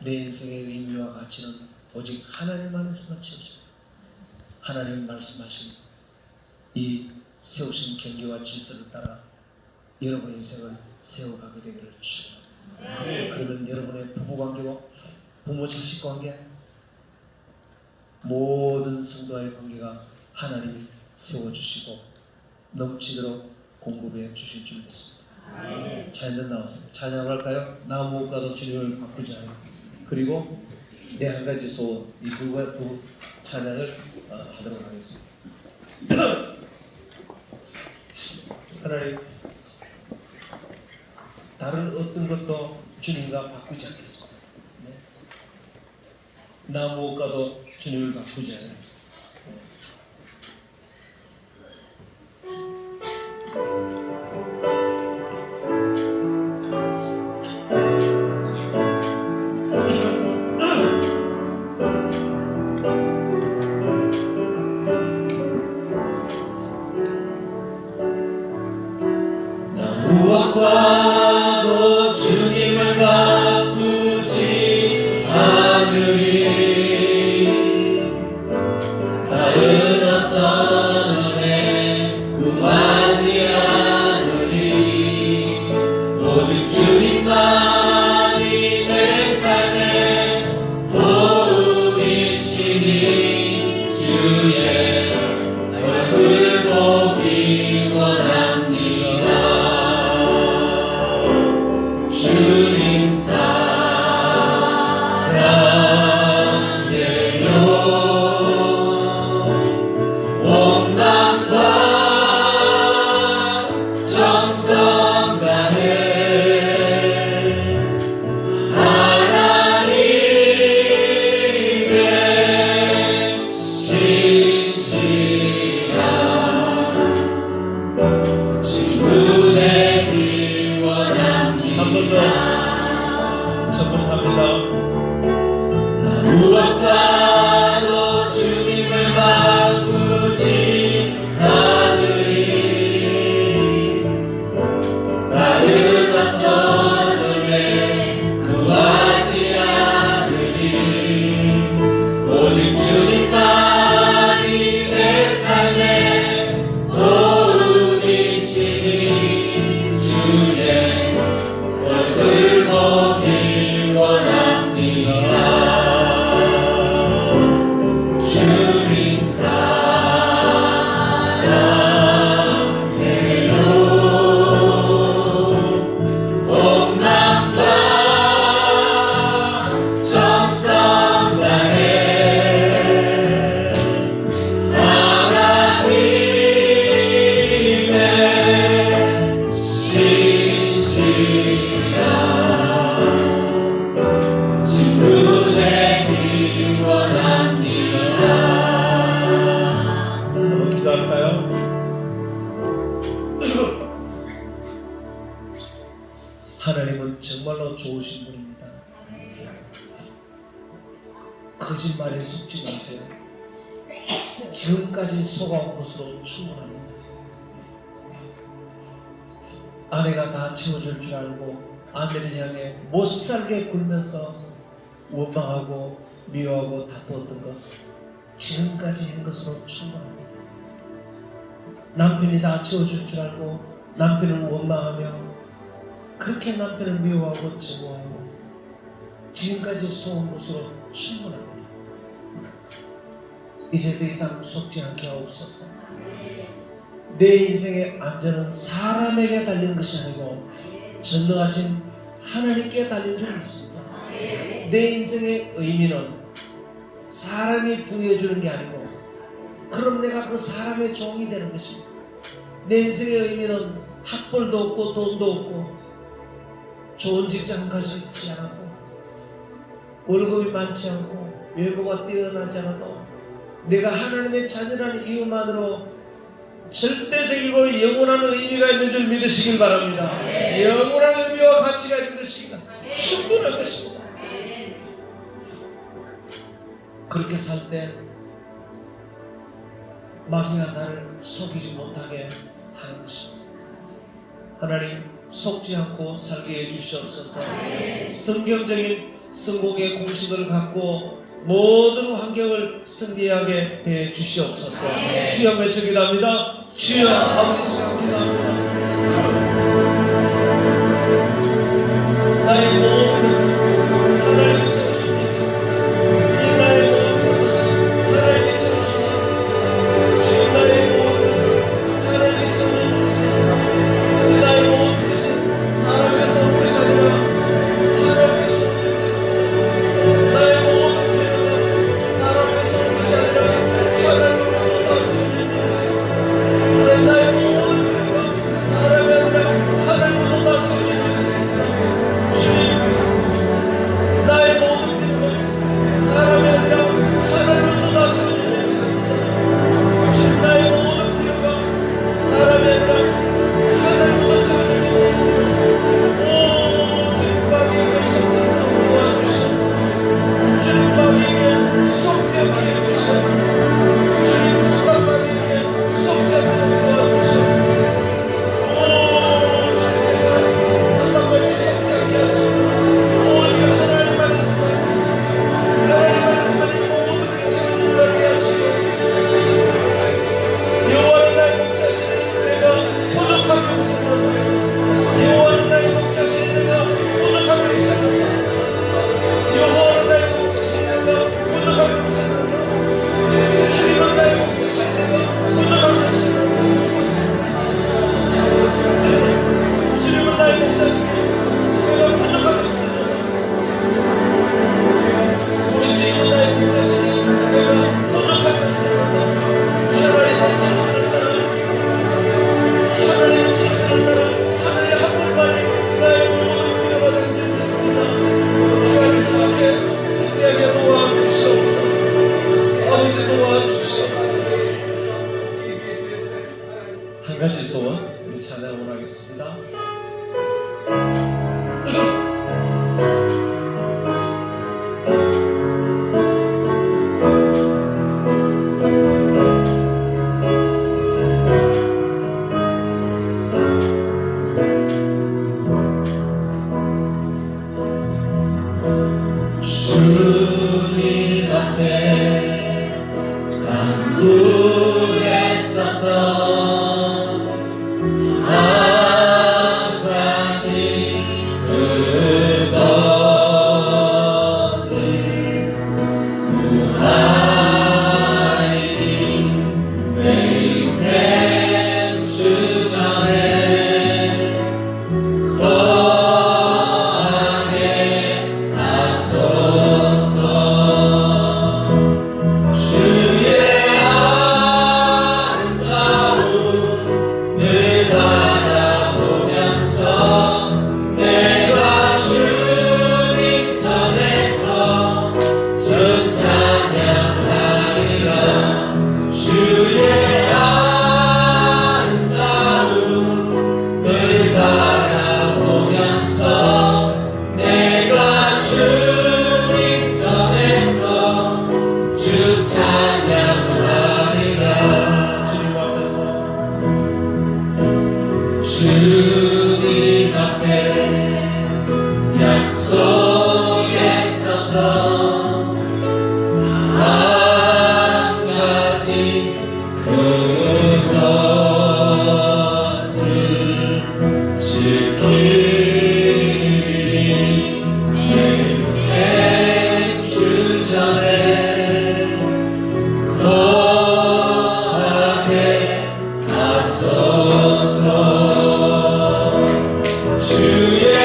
내 인생의 의미와 가치는 오직 하나님 안에서만 채워집니다. 하나님 말씀하신 이 세우신 경계와 질서를 따라 여러분의 인생을 세워가게 되기를 축원합니다. 그러면 여러분의 부부관계와 부모 자식 관계, 모든 성도와의 관계가 하나님이 세워주시고 넘치도록 공급해 주실 줄 믿습니다. 찬양 나왔습니다. 찬양할까요? 나 무엇과도 주님을 바꾸지 않아요. 그리고 내 한 가지 소원, 이 두 찬양을 하도록 하겠습니다. 하나님, 다른 어떤 것도 주님과 바꾸지 않겠습니다. 나 무엇과도 주님을 바꾸지 않아요. 무엇과도 주님을 바꾸지 않으리. 다른 어떤 은혜 구하지 않으리. 오직 주님만이 내 삶의 도움이시니 주의 얼굴 보기 원합니다. 주님 사랑해요. 온 마음과 정성 다해 하나님의 신실한 친구되기 원합니다. 한 번 더 접근합니다. 무엇과도 주님을 바꾸지 않으리. 다른 어떤 은혜 구하지 않으리. 오직 주님만이 내 삶의 도움이시니 주의 얼굴 보기 원합니다. 주님 사랑해요. 온 마음과 정성 다해 하나님의 신실한 친구 되기 원합니다. 한번 기도할까요? 하나님은 정말로 좋으신 분입니다. 거짓말에 속지 마세요. 지금까지 속아온 것으로 충분합니다. 아내가 다 채워줄 줄 알고 아내를 향해 못살게 굴면서 원망하고 미워하고 다투었던 것, 지금까지 한 것으로 충분합니다. 남편이 다 채워줄 줄 알고 남편을 원망하며 그렇게 남편을 미워하고 증오하고 지금까지 속은 것으로 충분합니다. 이제 더 이상 속지 않게 하옵소서. 내 인생의 안전은 사람에게 달린 것이 아니고 전능하신 하나님께 달린 줄 믿습니다. 내 인생의 의미는 사람이 부여해주는 게 아니고 그럼 내가 그 사람의 종이 되는 것입니다. 내 인생의 의미는 학벌도 없고 돈도 없고 좋은 직장까지 있지 않고 월급이 많지 않고 외모가 뛰어나지 않아도 내가 하나님의 자녀라는 이유만으로 절대적이고 영원한 의미가 있는 줄 믿으시길 바랍니다. 영원한 의미와 가치가 있는 것입니다. 충분할 것입니다. 그렇게 살 때 마귀가 나를 속이지 못하게 하는 것입니다. 하나님, 속지 않고 살게 해주시옵소서. 성경적인 성공의 공식을 갖고 모든 환경을 승리하게 해 주시옵소서. 주여 외쳐 기도합니다. 주여 아버지 시간 기도합니다. 나의 모든 것을 하나님께 채워주시겠습니다. 이 나의 모든 것을 하나님께 채워주시겠습니다. 주여 나의 모든 것을 하나님께 채워주시겠습니다. 나의 모든 것이 사람에서 온 것이 아니라 하나님께서 온 것입니다. 나의 모든 필요가 사람에서 온 것이 아니라 하나님으로부터 다 채워주시겠습니다. 하나님 나의 모든 필요가 사람이 아니라 하나님으로부터 다 채워주시겠습니다. 주님 나의 모든 필요가 사람이 아니라 하나님으로부터 다 채워주시겠습니다. 주님 나의 모든 필요가 사람이 아니라 하나님으로부터 채워주시겠습니다. 오 주님 마귀에게 속죄하도록 도와주시옵소서. 주님 마귀에게 속죄하게 해주시옵소서. 주님 사단 마귀에게 속죄하도록 도와주시옵소서. 오 주님 내가 사단 마귀에 속죄하게 하시고 오직 하나님 말씀만 이 모든 일체를 놀라게 하시고 여호와는 나의 목자시니 내가 부족함이 없으리로다. 여호와는 나의 목자시니 내가 부족함이 없으리로다. 여호와는 나의 목자시니 내가 부족함이 없으리로다. 주님은 나의 목자시니 내가 부족함이 없으리로다. 주님은 나의 목자시니 내가 부족함이 없으리로다. 우리 주님은 나의 목자시니 내가 부족함이 없으리로다. 하나님의 질서를 따라 하나님의 질서를 따라 하나님의 한 분만이 나의 모든 필요가 되는 줄 믿습니다. 주 안에서 이렇게 승리하게 도와주시옵소서. 아버지 도와주시옵소서. 한 가지 소원 우리 찬양을 하겠습니다. 주님 앞에 간구했었던 한 가지 그것을 구하리니 매일 생주전에 거하게 하소서. 주의 아름다움을 바라보면서 내가 주님 전에서 주 찬양하리라. 주의 아름다움을 바라보면서 내가 주님 전에서 주 찬양하리라. 주님 앞에서 주님 앞에 약속했었던 한 가지 그것을 지키리. 매일 생주전에 거하게 하소서. 주의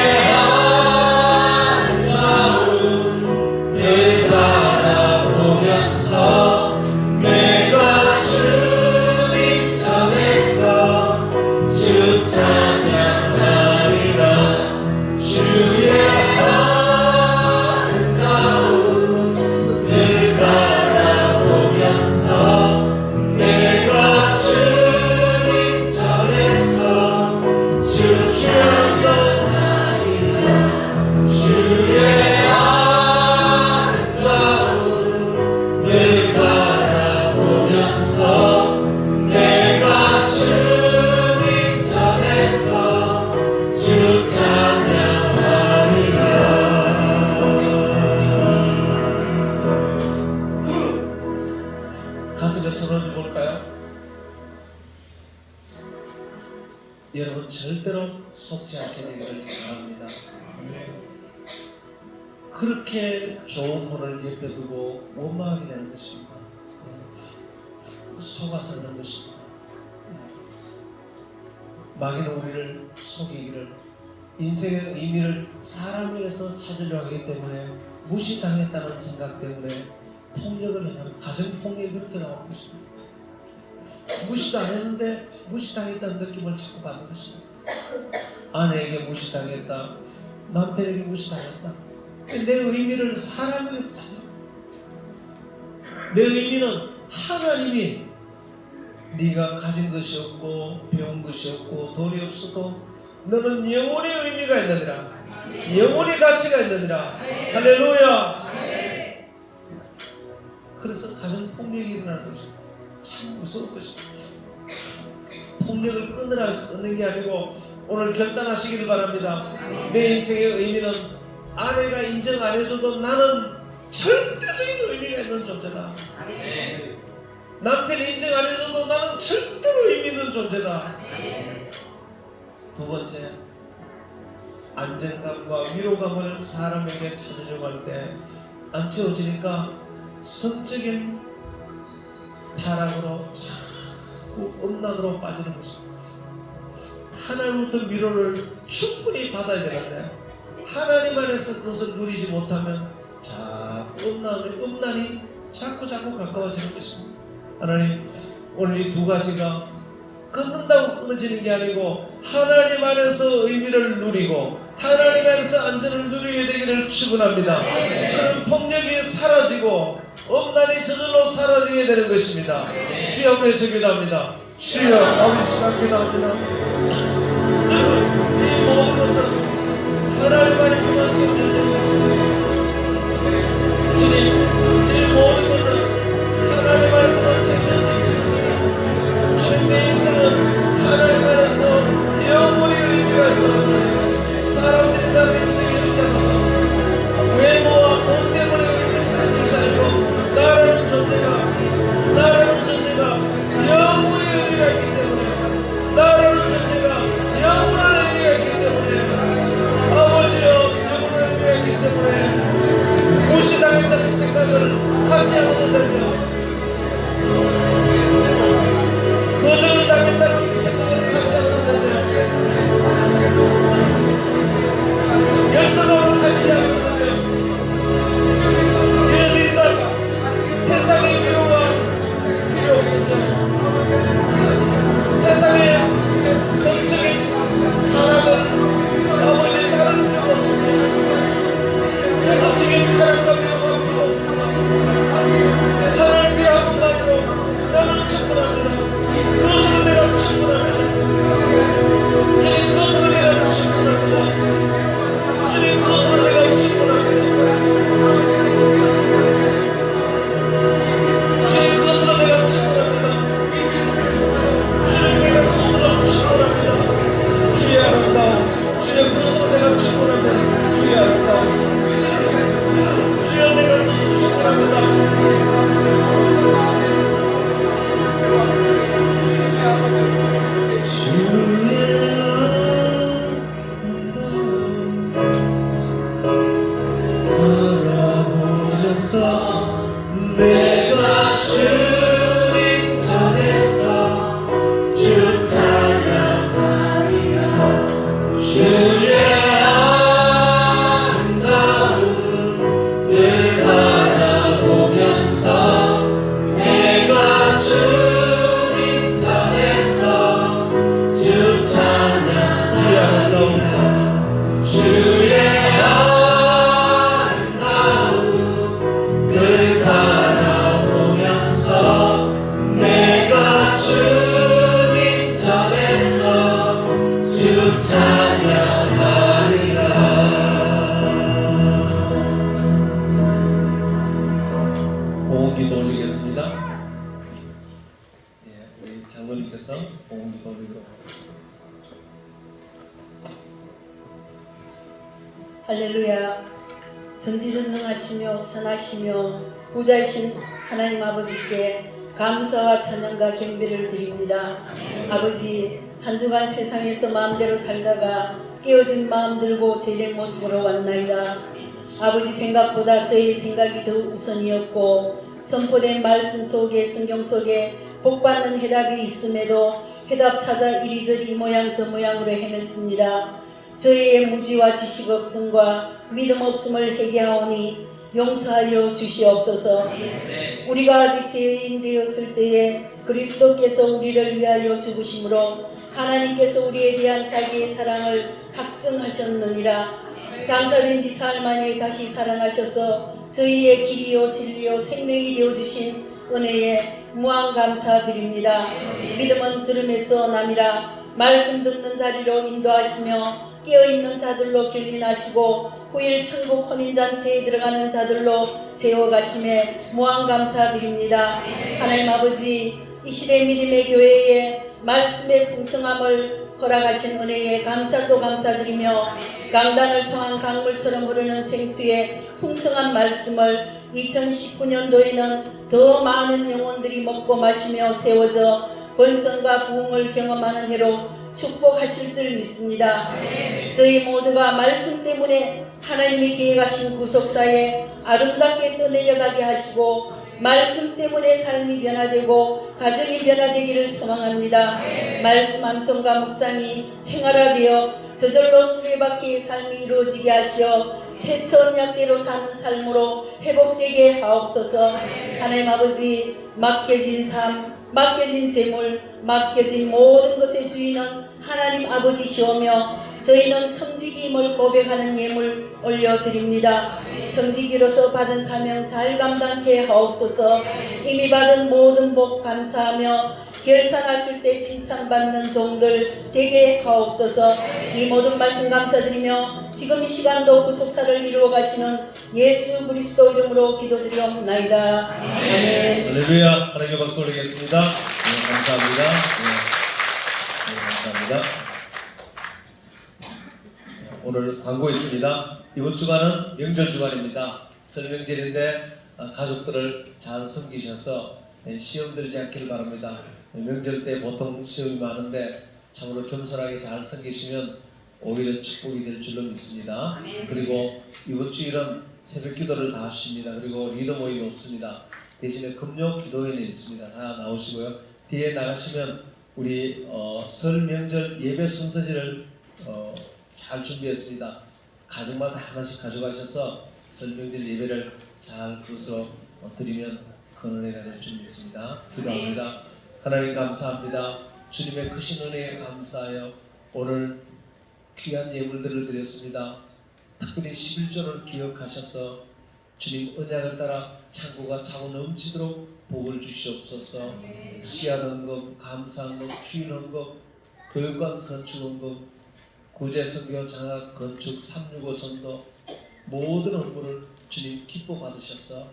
아름다움을 바라보면서 내가 주님 전에서 주 찬양하리라. 주의 아름다움을 바라보면서 내가 주님 전에서 주 찬양하리라. 주의 아름다움을 바라보면서 내가 주님 전에서 주 찬양하리라. 가슴에 손을 얹어 볼까요? 여러분 절대로 속지 않게 되기를 바랍니다. 그렇게 좋은 분을 옆에 두고 원망하게 되는 것입니다. 속아서 하는 것입니다. 마귀는 우리를 속이기를, 인생의 의미를 사람에게서 찾으려고 하기 때문에, 무시당했다는 생각 때문에 폭력을 행하는, 가정폭력이 그렇게 나오는 것입니다. 무시도 안 했는데 무시당했다는 느낌을 자꾸 받는 것입니다. 아내에게 무시당했다, 남편에게 무시당했다. 내 의미를 사람에게서 찾아. 내 의미는 하나님이, 네가 가진 것이 없고 배운 것이 없고 돈이 없어도 너는 영혼의 의미가 있느니라, 영혼의 가치가 있느니라. 할렐루야. 그래서 가정폭력이 일어나는 것입니다. 참 무서운 것입니다. 폭력을 끊는 게 아니고 오늘 결단하시기를 바랍니다. 내 인생의 의미는 아내가 인정 안 해줘도 나는 절대적인 의미가 있는 존재다. 남편이 인정 안 해줘도 나는 절대로 의미 있는 존재다. 두 번째, 안정감과 위로감을 사람에게 찾으려고 할 때 안 채워지니까 성적인 타락으로 자꾸 음란으로 빠지는 것입니다. 하나님부터 위로를 충분히 받아야 되는데 하나님 안에서 그것을 누리지 못하면 자꾸 음란이 자꾸 가까워지는 것입니다. 하나님, 오늘 이 두 가지가 끊는다고 끊어지는 게 아니고 하나님 안에서 의미를 누리고 하나님 안에서 안전을 누리게 되기를 축원합니다. 그런 폭력이 사라지고 음란이 저절로 사라지게 되는 것입니다. 주여 한번 기도합니다. 주여, 아버지 시간 기도합니다. 이 모든 것은 하나님 안에서만 책임져야 것입니다. 주님, 이 모든 것은 하나님 안에서만 책임져야 것입니다. 주님, 내 인생은 하나님 안에서 영원히 의미가 있습니다. 사람들이 나를 인정해줄 때마다 외모와 돈 때문에 의미를 쌓는 것이 아니고 나라는 존재가 영원히 의미가 있기 때문에, 나라는 존재가 영원한 의미가 있기 때문에, 아버지여 영원한 의미가 있기 때문에 무시당했다는 생각을 갖지 않는다며, 거절을 당했다는 생각을 갖지 않는다며, 열등감을 가지지 않는다며, 이런 이상 세상의 위로가 필요 없습니다. 세상의 성적인 타락은 아버지 다른 필요가 없습니다. 세상적인 타락과 위로가 필요 없습니다. 하나님 그 한 번만으로 나는 충분합니다. 그것으로 내가 충분합니다. 주님, 그것으로 내가 충분합니다. 주님, 그것으로 내가 충분합니다. 주님, 그것으로 내가 충분합니다. 주님, 내가 그것으로 충분합니다. 주의 아름다움, 주의 그것으로 내가 충분합니다. 주의 아름다움, 주여, 내가 그것으로 충분합니다. 내가 주님 전에서 주 찬양하리라. 주의 아름다움을 바라보면서 내가 주님 전에서 주 찬양. 주의 아름다움, 주의 아름다움을 바라보면서 내가 주님 전에서 주 찬양하리라. 공기도 올리겠습니다. 우리 장로님께서 공기도 올리도록 하겠습니다. 할렐루야. 전지전능하시며 선하시며 보좌이신 하나님 아버지께 감사와 찬양과 경배를 드립니다. 아버지, 한 주간 세상에서 마음대로 살다가 깨어진 마음 들고 제된 모습으로 왔나이다. 아버지, 생각보다 저희 생각이 더 우선이었고 선포된 말씀 속에, 성경 속에 복받는 해답이 있음에도 해답 찾아 이리저리 이 모양 저 모양으로 헤맸습니다. 저희의 무지와 지식 없음과 믿음 없음을 회개하오니 용서하여 주시옵소서. 우리가 아직 죄인 되었을 때에 그리스도께서 우리를 위하여 죽으심으로 하나님께서 우리에 대한 자기의 사랑을 확증하셨느니라. 장사된 지 사흘 만에 다시 살아나셔서 저희의 길이요 진리요 생명이 되어주신 은혜에 무한 감사드립니다. 믿음은 들음에서 남이라. 말씀 듣는 자리로 인도하시며 깨어있는 자들로 견인하시고 후일 천국 혼인잔치에 들어가는 자들로 세워가심에 무한 감사드립니다. 하나님 아버지, 이 시대 믿음의 교회에 말씀의 풍성함을 허락하신 은혜에 감사도 감사드리며 강단을 통한 강물처럼 흐르는 생수의 풍성한 말씀을 2019년도에는 더 많은 영혼들이 먹고 마시며 세워져 번성과 부흥을 경험하는 해로 축복하실 줄 믿습니다. 저희 모두가 말씀 때문에 하나님이 계획하신 구속사에 아름답게 떠내려가게 하시고 말씀 때문에 삶이 변화되고 가정이 변화되기를 소망합니다. 말씀 암송과 묵상이 생활화되어 저절로 수레바퀴의 삶이 이루어지게 하시어 최초 언약대로 사는 삶으로 회복되게 하옵소서. 하나님 아버지, 맡겨진 삶, 맡겨진 재물, 맡겨진 모든 것의 주인은 하나님 아버지시오며 저희는 청지기임을 고백하는 예물 올려드립니다. 청지기로서 받은 사명 잘 감당케 하옵소서. 이미 받은 모든 복 감사하며 결산하실 때 칭찬받는 종들 되게 하옵소서. 이 모든 말씀 감사드리며 지금 이 시간도 구속사를 이루어 가시는 예수 그리스도 이름으로 기도드리옵나이다. 아멘. 할렐루야. 하나님께 박수 올리겠습니다. 네, 감사합니다. 감사합니다. 오늘 광고 있습니다. 이번 주간은 명절 주간입니다. 설 명절인데 가족들을 잘 섬기셔서 시험 들지 않기를 바랍니다. 명절 때 보통 시험이 많은데 참으로 겸손하게 잘 섬기시면 오히려 축복이 될 줄로 믿습니다. 그리고 이번 주일은 새벽 기도를 다 하십니다. 그리고 리더 모임 없습니다. 대신에 금요 기도회는 있습니다. 다 나오시고요. 뒤에 나가시면 우리 설 명절 예배 순서지를 잘 준비했습니다. 가정마다 하나씩 가져가셔서 설 명절 예배를 잘 그것으로 드리면 그 은혜가 될 줄 믿습니다. 기도합니다. 하나님 감사합니다. 주님의 크신 은혜에 감사하여 오늘 귀한 예물들을 드렸습니다. 특별히 11조를 기억하셔서 주님 은약을 따라 창고가 차고 넘치도록 복을 주시옵소서. 씨앗 헌금, 감사 헌금, 주일 헌금, 교육관 건축 헌금, 구제 선교 장학 건축 365 전도 모든 헌물을 주님 기뻐 받으셔서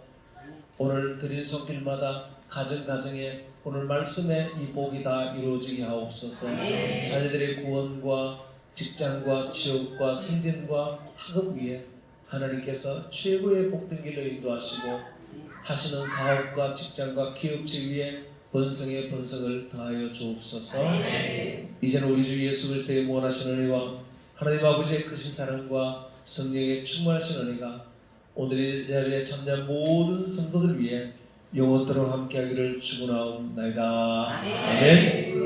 오늘 드린 손길마다 가정가정에 오늘 말씀에 이 복이 다 이루어지게 하옵소서. 자녀들의 구원과 직장과 취업과 승진과 학업 위에 하나님께서 최고의 복된 길로 인도하시고 하시는 사업과 직장과 기업체 위에 번성의 번성을 더하여 주옵소서. 이제는 우리 주 예수 그리스도의 무한하신 은혜와 하나님 아버지의 크신 사랑과 성령의 충만하신 은혜가 오늘 이 자리에 참여한 모든 성도들 위해 영원토록 함께하기를 축원하옵나이다. 아멘.